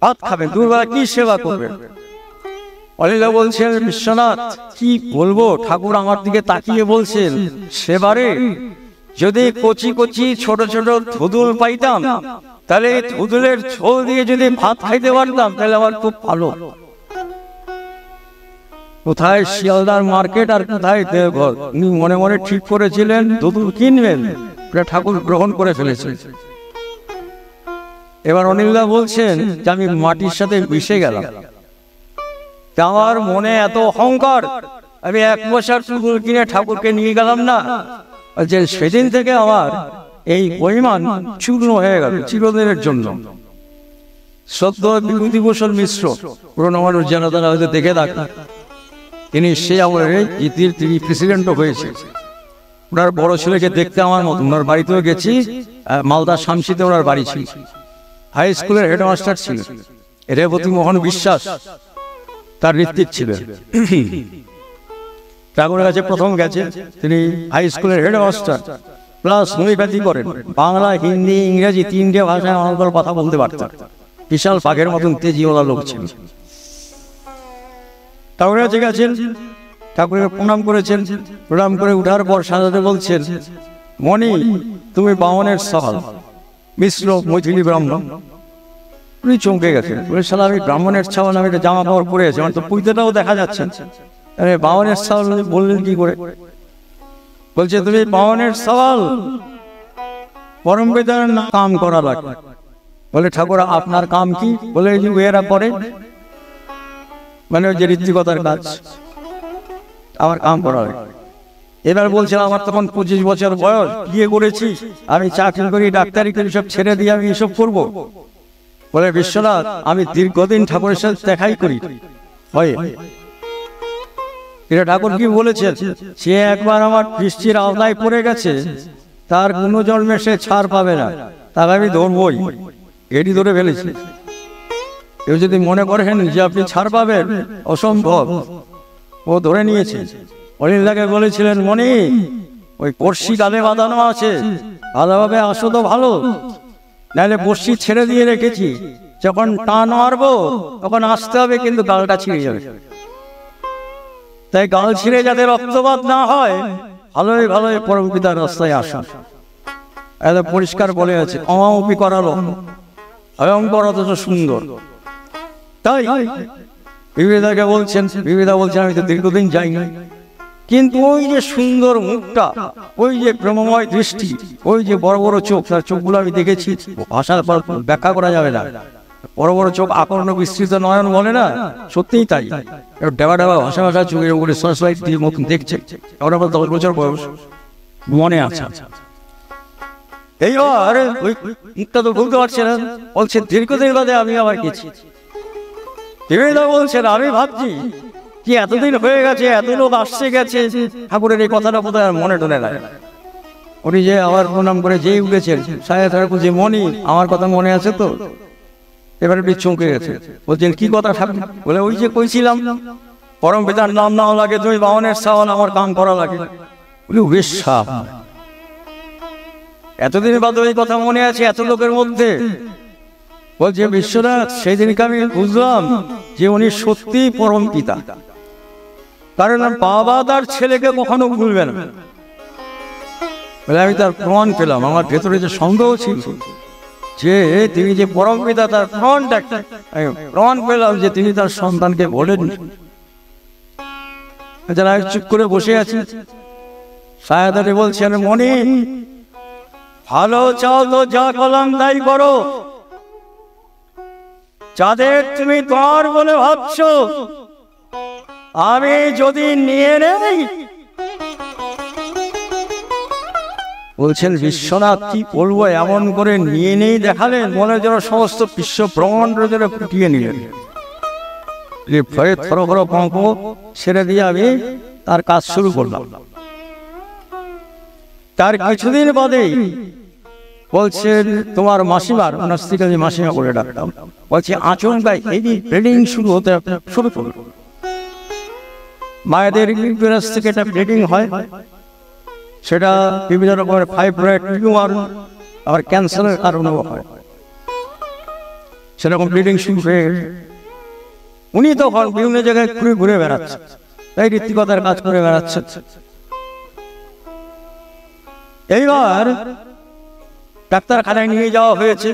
ভাত খাবেন, দুর্বেলা কি সেবা করবেন? অলিলা বলছেন, বিশ্বনাথ কি বলবো, ঠাকুর আমার দিকে তাকিয়ে বলছেন, সেবারে যদি কচি কচি ছোট ছোট ধুঁদুল পাইতাম, তাহলে ধুঁদুলের ঝোল দিয়ে যদি ভাত খাইতে পারতাম, তাহলে আমার খুব ভালো। কোথায় শিয়ালদার মার্কেট আর কোথায় দেওঘর। উনি মনে মনে ঠিক করেছিলেন ধুঁদুল কিনবেন, ঠাকুর গ্রহণ করে ফেলেছেন। এবার অনিলদা বলছেন যে আমি মাটির সাথে মিশে গেলাম। আমার মনে এত অহংকার, আমি 1 পয়সার ধুঁদুল কিনে ঠাকুরকে নিয়ে গেলাম না। যে সেদিন থেকে আমার এই পরিমাণ চূর্ণ হয়ে গেল চিরদিনের জন্য। সদ্য বিভূতিভূষণ মিশ্র, পুরনো মানুষ যেন তারা হয়তো দেখে থাকেন, তিনি সেই আমলে তিনি প্রেসিডেন্টও হয়েছে। ওনার বড় ছেলেকে দেখতে আমার মতো, ওনার বাড়িতেও গেছি। মালদা শামসিতে ওনার বাড়ি ছিল। হাই স্কুলের হেডমাস্টার ছিলেন। রেবতী মোহন বিশ্বাস তার ঋত্বিক ছিলেন। ঠাকুরের কাছে প্রথম গেছে, তিনি হাই স্কুলের হেডমাস্টার, প্লাস হোমিওপ্যাথি করেন। বাংলা, হিন্দি, ইংরেজি 3টে ভাষায় আমার কথা বলতে পারতেন। বিশাল বাঘের মতন তেজিওয়ালা লোক ছিলেন। ঠাকুরের কাছে গেছেন, ঠাকুরের প্রণাম করেছেন। প্রণাম করে উঠার পর সাজাতে বলছেন, মণি তুমি বামনের সওয়াল, মিশ্র মৈথিলি ব্রাহ্মণ। উনি চমকে গেছেন, বলে শালা আমি ব্রাহ্মণের ছাওয়াল, আমি একটা জামা কাপড় পরে আছি, আমার তো পুঁইতেটাও দেখা যাচ্ছে। বামনের সওয়াল বললেন কি করে? বলছে তুমি বামনের সওয়াল, পরম পিতার কাম করা লাগবে। বলে ঠাকুর আপনার কাম কি? বলে এই যে এরা করে, মানে ওই যে ঋত্বিকতার কাজ, আমার কাম করা লাগবে। এবার বলছে আমার তখন 25 বছর বয়স, বিয়ে করেছি, আমি চাকরি করি, ডাক্তারি করি, সব ছেড়ে দিয়ে আমি এসব করবো। বলে বিশ্বনাথ, আমি দীর্ঘদিন ঠাকুরের সাথে দেখাই করি। এটা ঠাকুর কি বলেছেন, সে একবার আমার দৃষ্টির আওতায় পড়ে গেছে, তার কোনো জন্মে সে ছাড় পাবে না, তাকে আমি ধরবই। এটি ধরে ফেলেছি। কেউ যদি মনে করেন যে আপনি ছাড় পাবেন, অসম্ভব। ও ধরে নিয়েছে। অনিন্দাকে বলেছিলেন, মণি ওই বর্ষি গালে বাঁধানো আছে, ভালোভাবে আসো তো ভালো, নাহলে বর্ষি ছেড়ে দিয়ে রেখেছি, যখন টান মারবো তখন আসতে হবে, কিন্তু গালটা ছিঁড়ে যাবে। তাই গাল ছিঁড়ে যাতে রক্তপাত না হয়, ভালোই ভালোই পরম পিতার রাস্তায় আসা। এত পরিষ্কার বলে আছে, অমাপি করালো ভয়ঙ্কর অথচ সুন্দর। তাই বিবিধাকে বলছেন, বিবিধা বলছেন আমি তো দীর্ঘদিন যাইনি, কিন্তু ওই যে সুন্দর মুখটা, ওই যে প্রেমময় দৃষ্টি, ওই যে বড় বড় চোখ, তার চোখগুলো আমি দেখেছি, ভাষার ব্যাখ্যা করা যাবে না। বড় বড় চোখ, আকর্ণ বিস্তৃত নয়ন বলে না, সত্যিই তাই। ডেবা ডেবা ভাষা ভাষা চোখের উপরে সরস্বতী দিয়ে মুখ দেখছে। ওরা 10 বছর বয়স, মনে আছে। এইবার ওই মুখটা তো বলতে পারছে না, বলছে দীর্ঘদিন বাদে আমি আবার গেছি। বিবেদা বলছেন, আমি ভাবছি কি এতদিন হয়ে গেছে, এত লোক আসছে গেছে, ঠাকুরের এই কথাটা বোধহয় আর মনে টনে লাগে। উনি যে আবার প্রণাম করে যেই উঠেছেন, সাহেব ঠাকুর যে মনি, আমার কথা মনে আছে তো? এবারে চমকে গেছে, বলছেন কি কথা ঠাকুর? বলে ওই যে কইছিলাম পরম পিতার নাম নাও লাগে, তুমি বামনের সাওয়াল আমার কাম করা লাগে। বলি বেশ, এতদিন বাদে ওই কথা মনে আছে এত লোকের মধ্যে? বলছে বিশ্বনাথ, সেই দিনকে আমি বুঝলাম যে উনি সত্যি পরম পিতা, কারণ বাবা তার ছেলেকে কখনো ভুলবে না। বলে আমি তার প্রমাণ পেলাম, আমার ভেতরে যে সন্দেহ ছিল যে তিনি যে পরম পিতা, তার প্রমাণ পেলাম যে তিনি তার সন্তানকে বলেন। যারা চুপ করে বসে আছে, সায়াদারে বলছেন, মনি ভালো চাও তো যা কলম তাই করো, যাদের তুমি তোমার বলে ভাবছো, আমি যদি নিয়ে নেই। বলছেন বিশ্বনাথ কি বলবো, এমন করে নিয়ে নেই দেখালেন, মনে যেন সমস্ত বিশ্ব ব্রহ্মাণ্ড যেন ফুটিয়ে নিলেন। ভয়ে থরথর কম্প ছেড়ে দিয়ে আমি তার কাজ শুরু করলাম। তার কিছুদিন বাদেই বলছেন, তোমার মাসিমার, ওনার স্ত্রীকে আমি মাসিমা করে ডাকতাম, বলছে আচমকাই এই ব্লিডিং শুরু হতে শুরু করল। মায়েদের ইউটেরাস থেকে একটা ব্লিডিং হয়, সেটা বিভিন্ন রকমের ফাইব্রয়েড টিউমার, আবার ক্যান্সারের কারণেও হয়। সেরকম ব্লিডিং শুরু হয়ে গেছে। উনি তখন বিভিন্ন জায়গায় ঘুরে ঘুরে বেড়াচ্ছে, তাই ঋত্বিকতার কাজ করে বেড়াচ্ছে। এইবার ডাক্তারখানায় নিয়ে যাওয়া হয়েছে।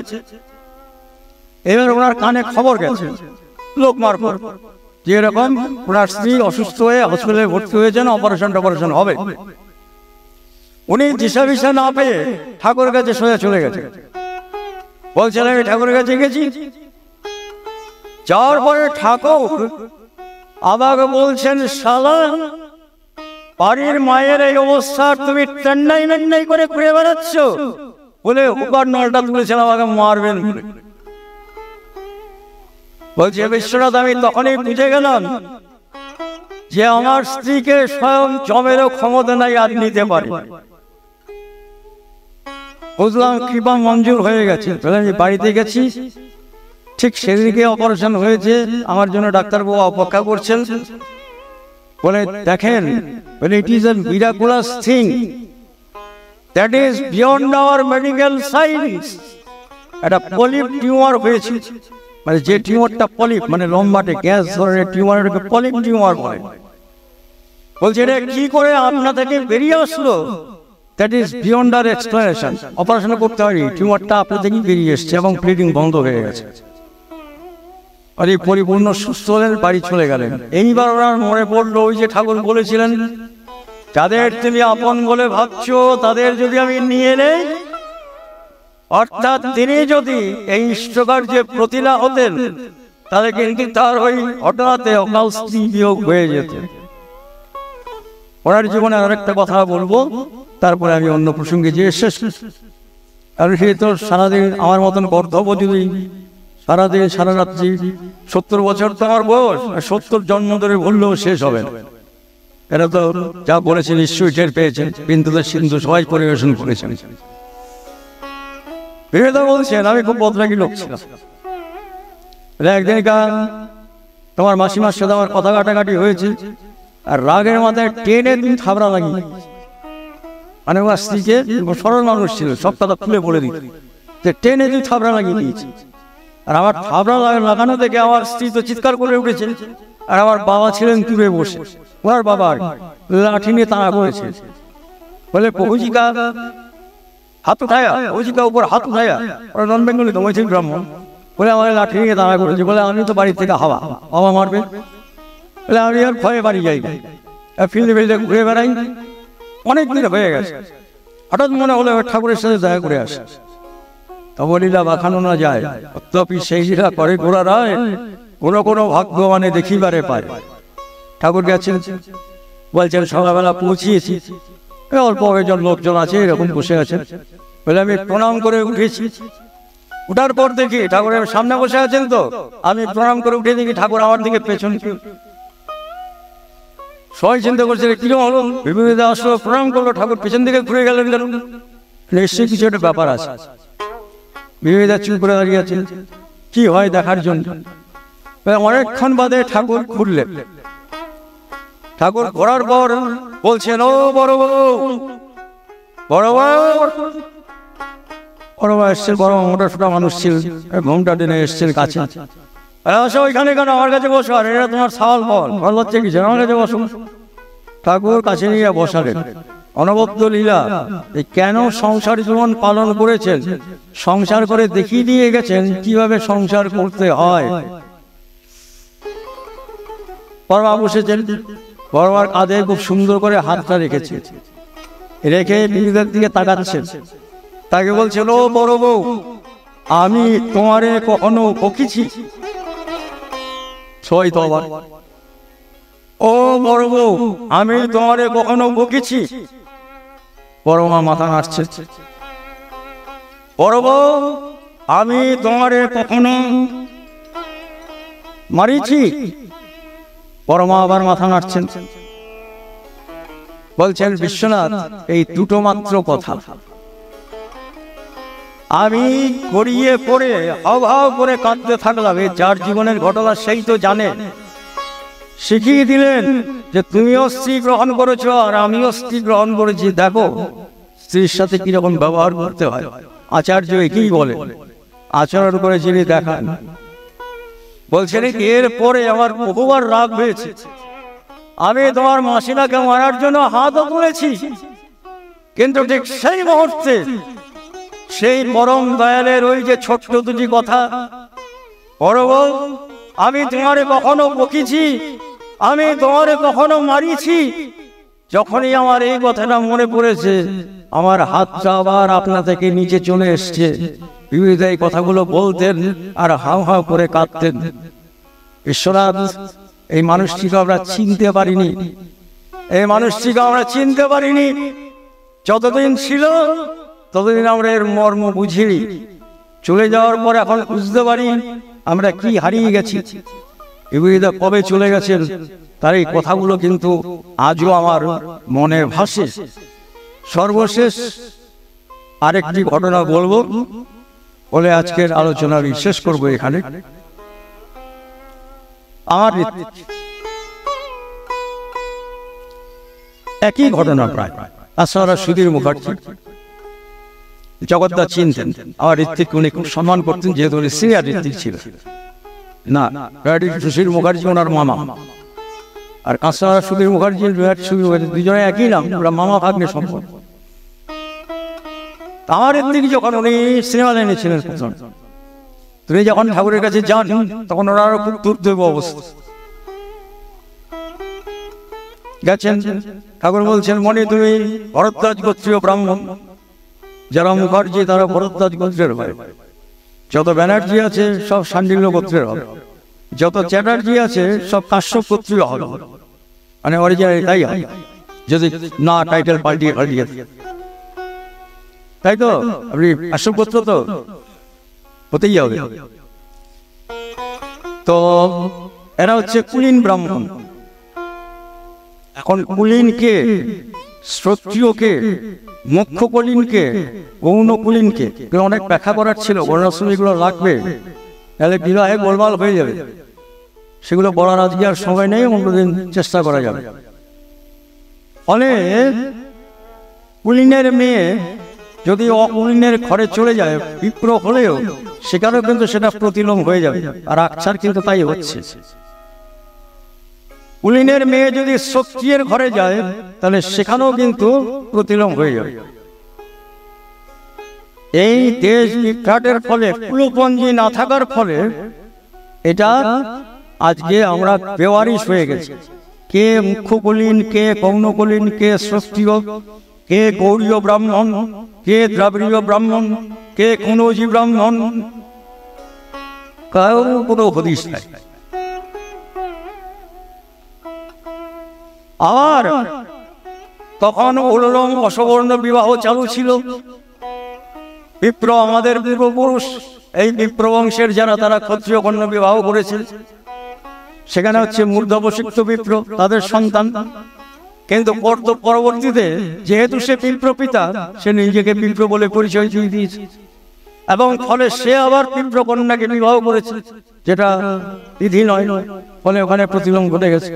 এবার ওনার কানে খবর গেছে লোক মারফত যে এরকম ওনার স্ত্রী অসুস্থ হয়ে হসপিটালে ভর্তি হয়েছেন, অপারেশন হবে। উনি দিশা বিশা না পেয়ে ঠাকুরের কাছে সোজা চলে গেছে। বলছেন আমি ঠাকুরের কাছে গেছি, যাওয়ার পরে ঠাকুর আমাকে বলছেন, শালা বাড়ির মায়ের এই অবস্থা, তুমি টেন্নাই মেন্নাই করে ঘুরে বেড়াচ্ছ, বলে ওপার নলটা তুলেছেন আমাকে মারবেন। বলছে বিশ্বনাথ, আমি তখনই বুঝে গেলাম যে আমার স্ত্রীকে স্বয়ং জমেরও ক্ষমতা নাই আর নিতে পারে। বুঝলাম কৃপা মঞ্জুর হয়ে গেছে। বাড়িতে গেছি, ঠিক সেদিকে অপারেশন হয়েছে, আমার জন্য ডাক্তারবাবু অপেক্ষা করছেন। বলে দেখেন, it is a miraculous thing that is beyond our medical science. একটা পলিপ টিউমার হয়েছে, মানে যে টিউমারটা পলিপ মানে লম্বাটে গ্যাস ধরনের টিউমারটাকে পলিপ টিউমার বলে। বলছে এটা কি করে আপনা থেকে বেরিয়ে আসলো, that is beyond our explanation. Operation করতে হয়নি, টিউমারটা আপনা থেকেই বেরিয়ে এসছে এবং ব্লিডিং বন্ধ হয়ে গেছে। আর এই পরিপূর্ণ সুস্থ হলেন, বাড়ি চলে গেলেন। এইবার ওনার মনে পড়লো ওই যে ঠাকুর বলেছিলেন, যাদের তুমি আপন বলে ভাবছো তাদের যদি আমি নিয়ে নেই, অর্থাৎ তিনি যদি এই ইষ্টকার্যে প্রতিলা হতেন, তাহলে কিন্তু তার ওই ঘটনাতে অকাল স্ত্রী বিয়োগ হয়ে যেত। ওনার জীবনে আরেকটা কথা বলবো, তারপরে আমি অন্য প্রসঙ্গে যে শেষ। কারণ সে তো সারাদিন আমার মতন কর্তব্য যদি সারাদিন সারা রাত্রি, 70 বছর তো আমার বয়স, 70 জন্ম ধরে বললেও শেষ হবে না। এরা তো যা বলেছেন নিশ্চয়ই টের পেয়েছেন, কিন্তু সিন্ধু সবাই পরিবেশন করেছেন। বিবেদা বলছেন আমি খুব বদরাগী লোক ছিলাম। একদিন তোমার মাসিমার সাথে আমার কথা কাটাকাটি হয়েছে, আর রাগের মাথায় টেনে তুমি থাবড়া লাগিয়ে, মানে আমার স্ত্রীকে, সরল মানুষ ছিল, সব কথা খুলে বলে দিত, যে টেনে তুই থাবড়া লাগিয়ে দিয়েছি। আর আমার থাবড়া লাগানো দেখে আমার স্ত্রী তো চিৎকার করে উঠেছে, আর আমার বাবা ছিলেন দূরে বসে, ওনার বাবা লাঠি নিয়ে তাড়া করেছে, বলে পহুজিকা হাত উঠায়া, পহুজিকা উপর হাত উঠায়া, ওরা নন বেঙ্গলি তো মৈথিল ব্রাহ্মণ, বলে আমার লাঠি নিয়ে তাড়া করেছে, বলে আমি তো বাড়ি থেকে হাওয়া মারবে, বলে আমি আর ভয়ে বাড়ি যাই না, ফিল্ডে ফিল্ডে ঘুরে বেড়াই, অনেক দিন হয়ে গেছে। হঠাৎ মনে হলো ঠাকুরের সাথে দেখা করে আসে, তব লীলা বাখানো না যায়, তথাপি সেই লীলা করে গোড়া রায়, কোনো ভাগ্যবানে দেখিবারে পায়। ঠাকুর গেছেন, বলছেন সকালবেলা পৌঁছিয়েছি, অল্প কয়েকজন লোকজন আছে এরকম বসে আছে, বলে আমি প্রণাম করে উঠেছি। উঠার পর দেখি ঠাকুরের সামনে বসে আছেন, তো আমি প্রণাম করে উঠে দেখি ঠাকুর আমার দিকে পেছন, সবাই চিন্তা করছে কিরকম হলো, বিভিন্ন আসলো প্রণাম করলো, ঠাকুর পেছন দিকে ঘুরে গেলেন, নিশ্চয়ই কিছু একটা ব্যাপার আছে। বিবেদা চুপ করে দাঁড়িয়ে আছেন, কি হয় দেখার জন্য। অনেকক্ষণ বাদে ঠাকুর ঘুরলেন, ঠাকুর ঘোরার পর বলছেন ও বড় এসছেন, বড় মোটা সোটা মানুষ ছিল, ঘুমটা টেনে এসছেন কাছে, ওইখানে কেন আমার কাছে বসো, আর এটা তোমার সাওয়াল ফল ভালো হচ্ছে কিছু, আমার কাছে বসো। ঠাকুর কাছে নিয়ে বসালেন। অনবদ্য লীলা, কেন সংসার জীবন পালন করেছেন, সংসার করে দেখিয়ে দিয়ে গেছেন কিভাবে সংসার করতে হয়। বড়মা বসেছেন, বড়মার কাঁধে খুব সুন্দর করে হাতটা রেখেছে, রেখে বিবিদের দিকে তাকাচ্ছেন, তাকে বলছেন ও বড় বউ, আমি তোমারে কখনো বকেছি? ছয় তো আবার, ও বড় বউ, আমি তোমারে কখনো বকেছি? বড়মা মাথা নাড়ছে। বড় বউ, আমি তোমারে কখনো মারিছি? বড়মা আবার মাথা নাড়ছেন, বলছেন বিশ্বনাথ, এই দুটো মাত্র কথা। আমি গড়িয়ে পড়ে হাও করে কাঁদতে থাকলাম, যার জীবনের ঘটনা সেই তো জানে। শিখিয়ে দিলেন যে তুমিও স্ত্রী গ্রহণ করেছো আর আমিও স্ত্রী গ্রহণ করেছি, দেখো স্ত্রীর সাথে কিরকম ব্যবহার করতে হয়। আচার্য কি বলে, আচরণ করে যিনি দেখান, বলছেন এর পরে আমার বহুবার রাগ হয়েছে, আমি তোমার মাসিনাকে মারার জন্য হাতও তুলেছি, কিন্তু ঠিক সেই মুহূর্তে সেই পরম দয়ালের ওই যে ছোট্ট দুটি কথা, বড় বউ, আমি তোমারে কখনো বকেছি, আমি তোমারে কখনো মারিছি, যখনই আমার এই কথাটা মনে পড়েছে, আমার হাতটা আবার আপনা থেকে নিচে চলে এসছে। বিবিধ এই কথাগুলো বলতেন আর হাও করে কাঁদতেন। বিশ্বনাথ, এই মানুষটিকে আমরা চিনতে পারিনি, এই মানুষটিকে আমরা চিনতে পারিনি, যতদিন ছিল ততদিন আমরা এর মর্ম বুঝিনি, চলে যাওয়ার পর এখন বুঝতে পারি আমরা কি হারিয়ে গেছি। বিবিধা কবে চলে গেছেন তার এই কথাগুলো কিন্তু আজও আমার মনে ভাসে। সর্বশেষ আরেকটি ঘটনা বলবো বলে আজকের আলোচনা শেষ করবো এখানে। আমার একই ঘটনা প্রায়, তাছাড়া সুধীর মুখার্জি, জগদ্দা চিনতেন, আমার ঋত্বিক উনি খুব সম্মান করতেন, যেহেতু সিনিয়র ঋত্বিক ছিল না। সুধীর মুখার্জি ওনার মামা, আর কাঁচরা সুধীর মুখার্জি দুজনে একই নাম, ওরা মামা ভাগ্নে সম্পর্ক। আমার ঋত্বিক যখন উনি সিনেমা লাইনে ছিলেন, তুমি যখন ঠাকুরের কাছে যান তখন ওরা আরো খুব দুর্দৈব অবস্থা। গেছেন, ঠাকুর বলছেন মনে তুমি ভরদ্বাজ গোত্রীয় ব্রাহ্মণ, যারা মুখার্জি তারা ভরদ্বাজ গোত্রের হয়, যত ব্যানার্জি আছে সব শান্ডিল্য গোত্রের হবে, যত চ্যাটার্জি আছে সব কাশ্যপ গোত্রীয় হবে, মানে অরিজিনাল তাই হয়, যদি না টাইটেল পাল্টিয়ে তাই তো আপনি কাশ্যপ গোত্র তো হতেই হবে। তো এরা হচ্ছে কুলীন ব্রাহ্মণ। এখন কুলীনকে, শ্রোত্রিয়কে, মুখ্য কুলীনকে, গৌণ কুলীনকে অনেক ব্যাখ্যা করার ছিল, বর্ণাশ্রমীগুলো লাগবে, তাহলে বিবাহে গোলমাল হয়ে যাবে। সেগুলো বলার আজকে আর সময় নেই, অন্যদিন চেষ্টা করা যাবে। ফলে কুলীনের মেয়ে যদি অকুলীনের ঘরে চলে যায়, বিপ্র হলেও সেখানেও কিন্তু সেটা প্রতিলোম হয়ে যাবে। আর আকছার কিন্তু তাই হচ্ছে। কুলীনের মেয়ে যদি ক্ষত্রিয়ের ঘরে যায়, তাহলে সেখানেও কিন্তু প্রতিলোম হয়ে যাবে। এই দেশ বিভ্রাটের ফলে, কুলপঞ্জি না থাকার ফলে এটা আজকে আমরা বেওয়ারিশ হয়ে গেছি। কে মুখ্য কুলীন, কে গৌণ কুলীন, কে ক্ষত্রিয়, কে গৌড়ীয় ব্রাহ্মণ, কে দ্রাবিড়ীয় ব্রাহ্মণ, কে কুনজি ব্রাহ্মণ, কারো কোনো হদিশ নাই। আর তখন উললম অসবর্ণ বিবাহ চালু ছিল। বিপ্র আমাদের পূর্বপুরুষ, এই বিপ্র বংশের যারা, তারা ক্ষত্রিয় কন্যা বিবাহ করেছিল। সেখানে হচ্ছে মূর্ধবশিক্ত বিপ্র, তাদের সন্তান। কিন্তু পরবর্তীতে যেহেতু সে বিপ্র পিতা, সে নিজেকে বিপ্র বলে পরিচয় দিয়ে দিয়েছে, এবং ফলে সে আবার বিপ্র কন্যাকে বিবাহ করেছে, যেটা বিধি নয়। ফলে ওখানে প্রতিলোম ঘটে গেছে।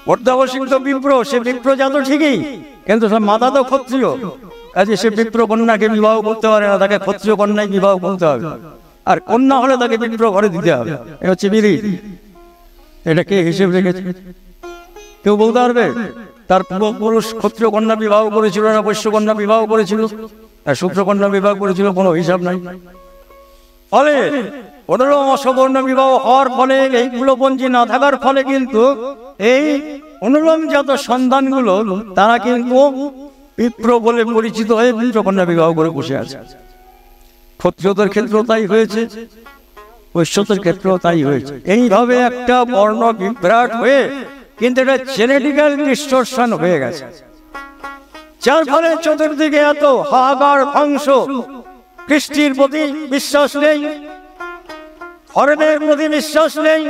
মূর্ধবশিক্ত বিপ্র, সে বিপ্র জাত ঠিকই, কিন্তু সে মাতা তো ক্ষত্রিয়, কাজে সে বিপ্র কন্যাকে বিবাহ করতে পারে না, তাকে ক্ষত্রিয় কন্যায় বিবাহ করতে হবে। আর কন্যা হলে তাকে বিপ্র ঘরে দিতে হবে। এ হচ্ছে বিধি। এটা কে হিসেব রেখেছে? কেউ বলতে পারবে? তার পূর্বপুরুষ ক্ষত্রিয় কন্যা বিবাহ করেছিল না বৈশ্য কন্যা বিবাহ করেছিল, আর শূদ্র কন্যা বিবাহ করেছিল, কোনো হিসাব নাই। ফলে অনুলোম অসবর্ণ বিবাহ হওয়ার ফলে, এই কুলপঞ্জি না থাকার ফলে কিন্তু এই অনুলোম জাত সন্তানগুলো, তারা কিন্তু বিপ্র বলে পরিচিত হয়ে বিপ্র কন্যা বিবাহ করে বসে আছে। ক্ষত্রিয়দের ক্ষেত্রেও তাই হয়েছে, বৈশ্যদের ক্ষেত্রেও তাই হয়েছে। এইভাবে একটা বর্ণ বিভ্রাট হয়ে কিন্তু এটা জেনেটিক্যাল ডিস্টরশন হয়ে গেছে, যার ফলে চতুর্দিকে এত হাহাকার, ধ্বংস। কৃষ্টির প্রতি বিশ্বাস নেই, ধর্মের প্রতি বিশ্বাস নেই,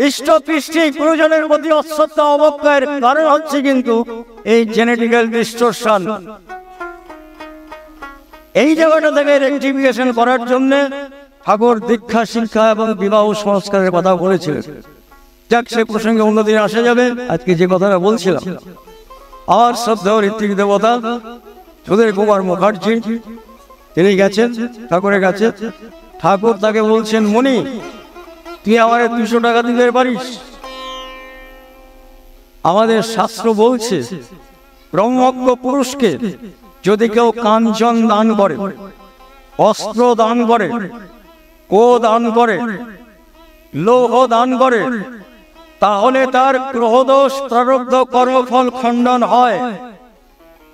ইষ্ট কৃষ্টি গুরুজনের প্রতি অশ্রদ্ধা, অবজ্ঞার কারণ হচ্ছে কিন্তু এই জেনেটিক্যাল ডিস্টরশন। এই জায়গাটা থেকে রেকটিফিকেশন করার জন্য ঠাকুর দীক্ষা, শিক্ষা এবং বিবাহ সংস্কারের কথা বলেছিলেন। যাক, সে প্রসঙ্গে অন্যদিন আসা যাবে। আজকে যে কথাটা বলছিলাম, আমার শ্রদ্ধেয় ঋত্বিক দেবতা সুধীর কুমার মুখার্জি, তিনি গেছেন ঠাকুরের কাছে। ঠাকুর তাকে বলছেন, মণি, তুই আমার 200 টাকা দিতে পারিস? আমাদের শাস্ত্র বলছে, ব্রহ্মজ্ঞ পুরুষকে যদি কেউ কাঞ্চন দান করে, অস্ত্র দান করে, কো দান করে, লৌহ দান করে, তাহলে তার গ্রহদোষ, প্রারব্ধ, কর্মফল খণ্ডন হয়।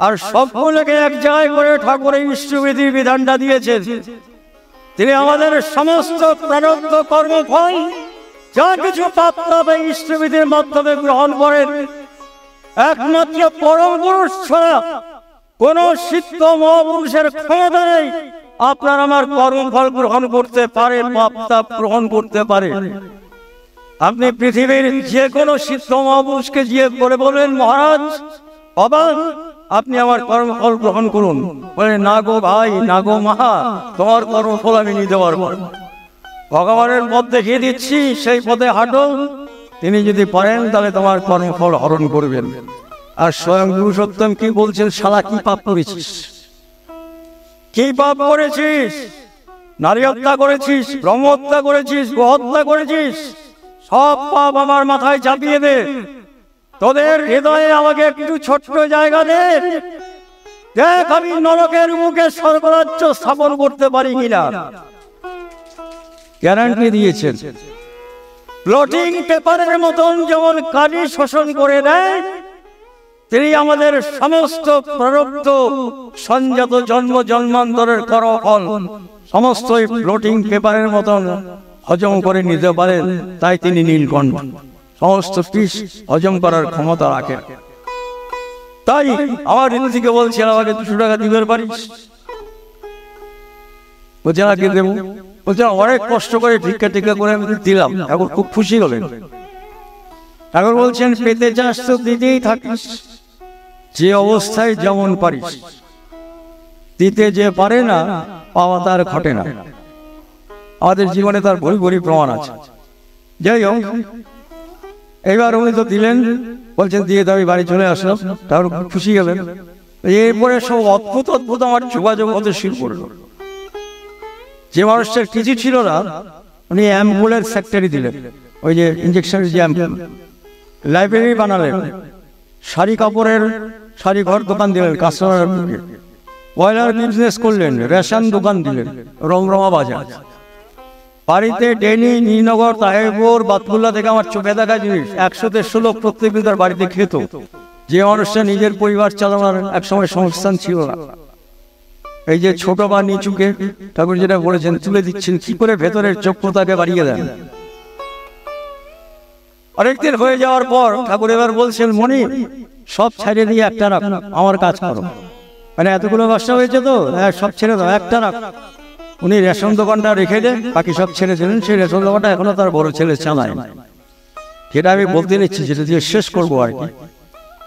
আর সবগুলোকে এক জায়গায় করে ঠাকুরের ইষ্টবিধির বিধানটা দিয়েছেন। তিনি আমাদের সমস্ত প্রারব্ধ, কর্মফল, যা কিছু প্রাপ্ত হবে ইষ্টবিধির মাধ্যমে গ্রহণ করেন। একমাত্র পরম পুরুষ ছাড়া কোন সিদ্ধ মহাপুরুষের ক্ষমতা নেই আপনার আমার কর্মফল গ্রহণ করতে পারে, পাপ গ্রহণ করতে পারে। আপনি পৃথিবীর যে কোনো সিদ্ধ মহাপুরুষকে গিয়ে বলে বলবেন, মহারাজ বাবা, আপনি আমার কর্মফল গ্রহণ করুন। বলে, না গো ভাই, না গো মহা, তোমার কর্মফল আমি নিতে পারবো। ভগবানের পথ দেখিয়ে দিচ্ছি, সেই পথে হাঁটো। তিনি যদি পারেন তাহলে তোমার কর্মফল হরণ করবেন। আর স্বয়ং পুরুষোত্তম কি বলছেন, শালা কি পাপ করেছিস, কি পাপ করেছিস? নারী হত্যা করেছিস, ব্রহ্ম হত্যা করেছিস, গোহত্যা করেছিস, সব পাপ আমার মাথায় চাপিয়ে দে। তোদের হৃদয়ে আমাকে একটু ছোট্ট জায়গা দে, দেখ আমি নরকের মুখে স্বর্গরাজ্য স্থাপন করতে পারি কিনা। গ্যারান্টি দিয়েছেন। ব্লটিং পেপারের মতন যেমন কালি শোষণ করে দেয়, তিনি আমাদের সমস্ত প্রারব্ধ, সঞ্জাত জন্ম জন্মান্তরের কর্মফল সমস্ত ব্লটিং পেপারের মতন হজম করে নিতে পারেন। তাই তিনি নীলকণ্ঠ, সমস্ত পিস হজম করার ক্ষমতা রাখেন। তাই আমার ঋতিকে বলছেন, আমাকে 200 টাকা দিতে পারিস? বলছে, আগে দেবো। বলছেন অনেক কষ্ট করে ভিক্ষা টিক্ষা করে আমি দিলাম, ঠাকুর খুব খুশি হলেন। ঠাকুর বলছেন পেতে চাস তো দিতেই থাকিস, যে অবস্থায় যেমন পারিস, দিতে যে পারে না পাওয়া তার ঘটে না। আমাদের জীবনে তার ভরি ভরি প্রমাণ আছে। যাই হোক, এবার উনি তো দিলেন, বলছেন দিয়ে দাবি বাড়ি চলে আসলাম, ঠাকুর খুশি হলেন। এরপরে সব অদ্ভুত অদ্ভুত আমার যোগাযোগ হতে শুরু করলো। যে মানুষটার কিছু ছিল না, উনি অ্যাম্পুলের ফ্যাক্টরি দিলেন, ওই যে ইঞ্জেকশনের যে অ্যাম্পুল, লাইব্রেরি বানালেন, শাড়ি কাপড়ের শাড়ি ঘর দোকান দিলেন, কাস্টমার বয়লার বিজনেস করলেন, রেশন দোকান দিলেন, রমরমা বাজার। বাড়িতে ডেলি নীলনগর, তাহেরপুর, বাতকুল্লা থেকে আমার চোখে দেখা জিনিস 100-150 লোক প্রত্যেকদিন তার বাড়িতে খেত। যে মানুষটা নিজের পরিবার চালানোর একসময় সংস্থান ছিল না, এই যে ছোট বা নিচুকে ঠাকুর যেটা বলেছেন তুলে দিচ্ছেন, কি করে ভেতরের যোগ্যতাকে বাড়িয়ে দেন। অনেকদিন হয়ে যাওয়ার পর ঠাকুর এবার বলছেন, মনি সব ছেড়ে দিয়ে একটা রাখ, আমার কাজ করো। মানে এতগুলো ব্যবসা হয়েছে তো, সব ছেড়ে দাও, একটা রাখ। উনি রেশন দোকানটা রেখে দেন, বাকি সব ছেড়ে দিলেন। সেই রেশন দোকানটা এখনো তার বড় ছেলে চালায়। যেটা আমি বলতে নিচ্ছি, যেটা দিয়ে শেষ করবো আর কি,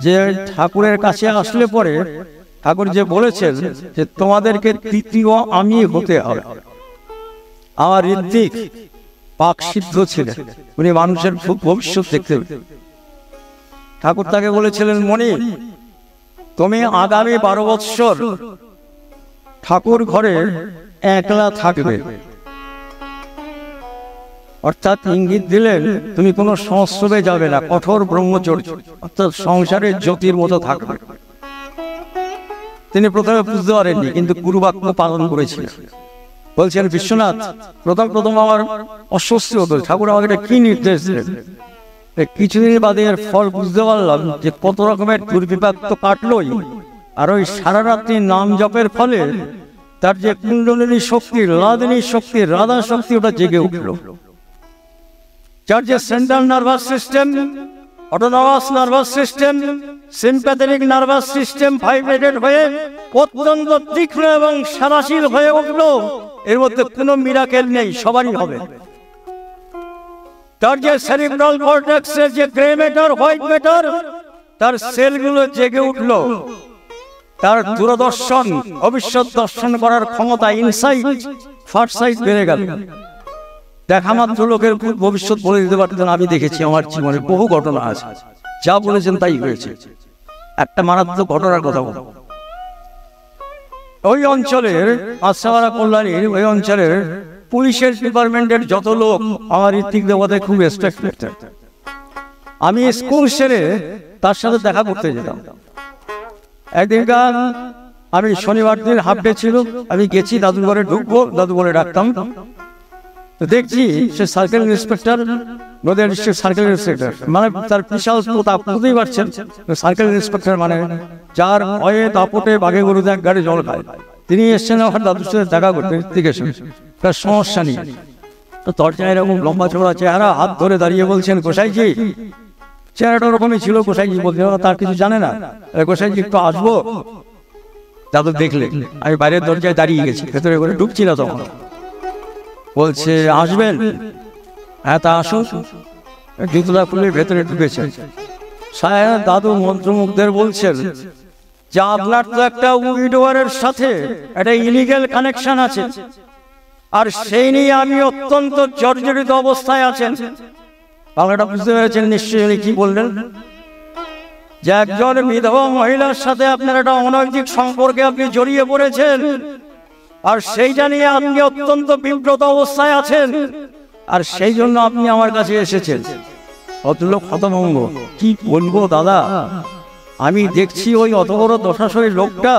যে ঠাকুরের কাছে আসলে পরে ঠাকুর যে বলেছেন যে তোমাদেরকে তৃতীয় আমি হতে হবে। আমার ঋত্বিক পাক সিদ্ধ ছিলেন, উনি মানুষের খুব ভবিষ্যৎ দেখতে। ঠাকুর তাকে বলেছিলেন, মনি তুমি আগামী 12 বৎসর ঠাকুর ঘরে একলা থাকবে। অর্থাৎ ইঙ্গিত দিলেন তুমি কোনো সংস্রবে যাবে না, কঠোর ব্রহ্মচর্য, অর্থাৎ সংসারের জ্যোতির মতো থাকবে। তিনি প্রথমে বুঝতে পারেননি, কিন্তু গুরুবাক্য পালন করেছিলেন। বলছেন বিশ্বনাথ, প্রথম আমার অস্বস্তি হতো, ঠাকুর আমাকে এটা কি নির্দেশ দিলেন। কিছুদিন বাদে এর ফল বুঝতে পারলাম যে কত রকমের দুর্বিপাক তো কাটলই, আর ওই সারা রাত্রি নাম জপের ফলে তার যে কুণ্ডলিনী শক্তি, লাদিনী শক্তি, রাধা শক্তি, ওটা জেগে উঠল। যার যে central nervous system, autonomous nervous system, sympathetic nervous system vibrated হয়ে অত্যন্ত তীক্ষ্ণ এবং সারাশীল হয়ে উঠল। এর মধ্যে কোনো মিরাকেল নেই, সবারই হবে। তার যে সেরিব্রাল কর্টেক্সের যে গ্রে ম্যাটার, হোয়াইট ম্যাটার, তার সেলগুলো জেগে উঠল। তার দূরদর্শন, ভবিষ্যৎ দর্শন করার ক্ষমতা, ইনসাইট, ফারসাইট বেড়ে গেল। দেখা মাত্র লোকের ভবিষ্যৎ বলে দিতে পারতেন। আমি দেখেছি, আমার জীবনে বহু ঘটনা আছে, যা বলেছেন তাই হয়েছে। একটা মারাত্মক ঘটনার কথা বলব। ওই অঞ্চলের আশাওয়ারা কল্যাণীর ওই অঞ্চলের পুলিশের ডিপার্টমেন্টের যত লোক আমার ঋত্বিক দেবতায় খুব রেসপেক্ট করতেন। আমি স্কুল সেরে তার সাথে দেখা করতে যেতাম। একদিনকার আমি শনিবার দিন হাফ ডে ছিল, আমি গেছি দাদুর ঘরে ঢুকবো, দাদু বলে ডাকতাম। দেখছি সে circle inspector, Nadia district circle inspector, মানে তার বিশাল প্রতাপ, বুঝতেই পারছেন সার্কেল ইন্সপেক্টর মানে যার ভয়ে দাপটে বাঘে গরুতে এক গাড়ি জল খায়। তিনি এসছেন আমার দাদুর সাথে দেখা করতে, তার সমস্যা নেই। তো তরচা এরকম লম্বা চড়া চেহারা, হাত ধরে দাঁড়িয়ে বলছেন, গোসাইজি, চেহারাটা ওরকমই ছিল। গোসাইজি বলতে তার কিছু জানে না। গোসাইজি একটু আসবো? দাদু দেখলে আমি বাইরের দরজায় দাঁড়িয়ে গেছি, ভেতরে করে ঢুকছি না তখন। বলছে আসবেন? হ্যাঁ তা আসুন। জুতোটা খুলে ভেতরে ঢুকেছে। সাহেব দাদু মন্ত্রমুগ্ধের বলছেন যে আপনার তো একটা উইডোয়ারের সাথে একটা ইলিগাল কানেকশন আছে, আর সেই নিয়ে আমি অত্যন্ত জর্জরিত অবস্থায় আছেন। বাংলাটা বুঝতে পেরেছেন নিশ্চয়ই কি বললেন? যে একজন বিধবা মহিলার সাথে আপনার একটা অনৈতিক সম্পর্কে আপনি জড়িয়ে পড়েছেন, আর সেইটা নিয়ে আপনি অত্যন্ত বিব্রত অবস্থায় আছেন, আর সেই জন্য আপনি আমার কাছে এসেছেন। অতলোক হতভম্ব, কি বলবো দাদা, আমি দেখছি ওই অত বড় দশাশয়ী লোকটা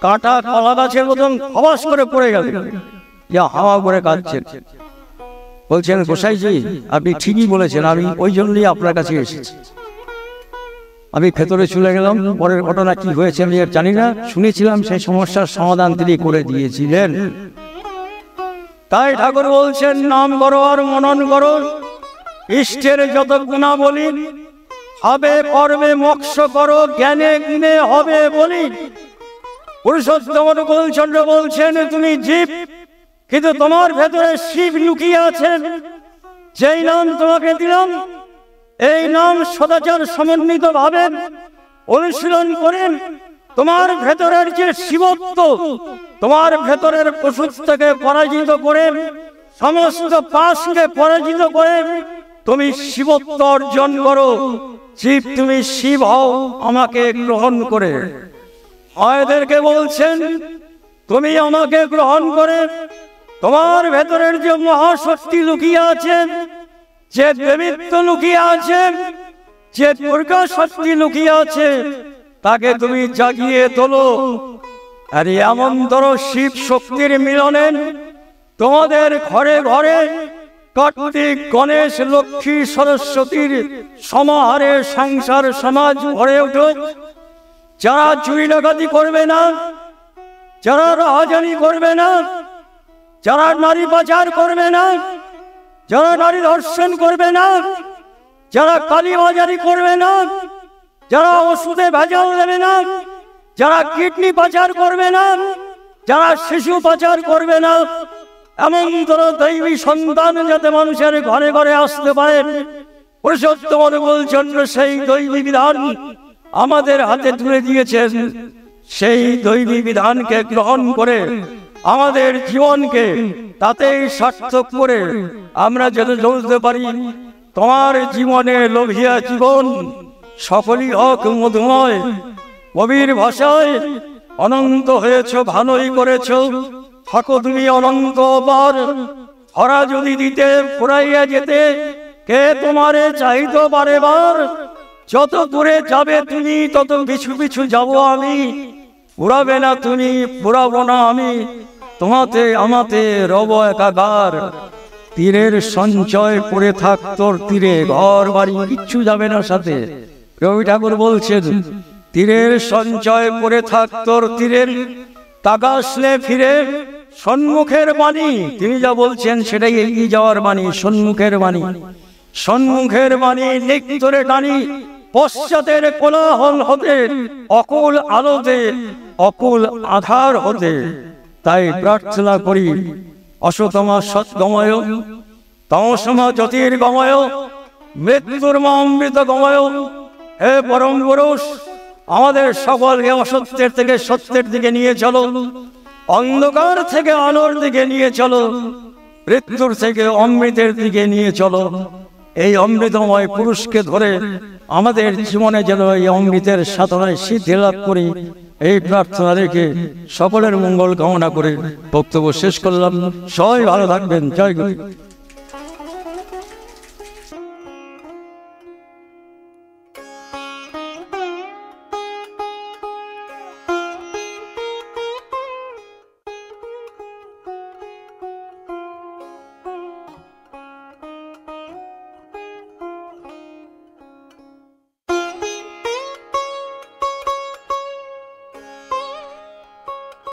কাটা কলা গাছের মতন খবাস করে পড়ে গেল, যা হাওয়া করে কাঁদছেন। বলছেন গোসাইজি আপনি ঠিকই বলেছেন, আমি ওই জন্যই আপনার কাছে এসেছি। আমি ভেতরে চলে গেলাম। পরের ঘটনা কি হয়েছে আমি আর জানি না, শুনেছিলাম সেই সমস্যার সমাধান তিনি করে দিয়েছিলেন। তাই ঠাকুর বলছেন নাম করো আর মনন করো, ইষ্টের যত গুণা বলি, হবে কর্মে মোক্ষ করো, জ্ঞানে গুণে হবে বলি। পুরুষোত্তম অনুকূলচন্দ্র বলছেন তুমি জীব কিন্তু তোমার ভেতরে শিব লুকিয়ে আছেন। যেই নাম তোমাকে দিলাম, এই নাম সদাচার সমন্বিত ভাবে অনুশীলন করেন। তোমার ভেতরের যে শিবত্ব, তোমার ভেতরের প্রসূতিকে পরাজিত করে, সমস্ত পাশকে পরাজিত করে তুমি শিবত্ব অর্জন করো। শিব, তুমি শিব হও আমাকে গ্রহণ করে। মায়েদেরকে বলছেন, তুমি আমাকে গ্রহণ করে তোমার ভেতরের যে মহাশক্তি লুকিয়ে আছেন, যে দেবীত্ব লুকিয়ে আছে, যে দুর্গা শক্তি লুকিয়ে আছে, তাকে তুমি জাগিয়ে তোলো। আর এমনতর শিব শক্তির মিলনে তোমাদের ঘরে ঘরে কার্তিক, গণেশ, লক্ষ্মী, সরস্বতীর সমাহারে সংসার সমাজ ভরে ওঠে। যারা চুরি ডাকাতি করবে না, যারা রাহাজানি করবে না, যারা নারী পাচার করবে না, যারা নারী ধর্ষণ করবে না, যারা কালীবাজারি করবে না, যারা ওষুধে ভেজাল দেবে না, যারা কিডনি পাচার করবে না, যারা শিশু পাচার করবে না, এমন তোর দৈবী সন্তান যাতে মানুষের ঘরে ঘরে আসতে পারে, পুরুষোত্তম বলছেন সেই দৈবী বিধান আমাদের হাতে তুলে দিয়েছেন। সেই দৈবী বিধানকে গ্রহণ করে আমাদের জীবনকে তাতেই সার্থক করে আমরা যেন চলতে পারি। তোমার জীবনে লোভিয়া জীবন সকলই হোক মধুময়। কবির ভাষায় অনন্ত হয়েছ, ভালোই করেছ, থাকো তুমি অনন্ত বার। ধরা যদি দিতে ফুরাইয়া যেতে, কে তোমারে চাইতো বারে বার। যত দূরে যাবে তুমি, তত পিছু পিছু যাব আমি। ফুরাবে না তুমি, ফুরাবো না আমি, তোমাতে আমাতে রব একাকার। তীরের সঞ্চয় করে থাক তোর তীরে, ঘর বাড়ি কিচ্ছু যাবে না সাথে। রবি ঠাকুর বলছেন, তীরের সঞ্চয় করে থাক তোর তীরের, তাকাসলে ফিরে সম্মুখের বাণী। তিনি যা বলছেন সেটাই এগিয়ে যাওয়ার বাণী, সম্মুখের বাণী। সম্মুখের বাণী লিখতরে টানি, পশ্চাতের কোলাহল হতে, অকুল আলোতে, অকুল আধার হতে। তাই প্রার্থনা করি, অসতমা সৎগময়, তমসমা জ্যোতির্গময়, মৃত্যুর মা অমৃত গময়। হে পরম পুরুষ, আমাদের সকলকে অসত্যের থেকে সত্যের দিকে নিয়ে চলো, অন্ধকার থেকে আলোর দিকে নিয়ে চলো, মৃত্যুর থেকে অমৃতের দিকে নিয়ে চলো। এই অমৃতময় পুরুষকে ধরে আমাদের জীবনে যেন এই অমৃতের সাধনায় সিদ্ধি লাভ করি, এই প্রার্থনা রেখে সকলের মঙ্গল কামনা করে বক্তব্য শেষ করলাম। সবাই ভালো থাকবেন। জয় গুরু।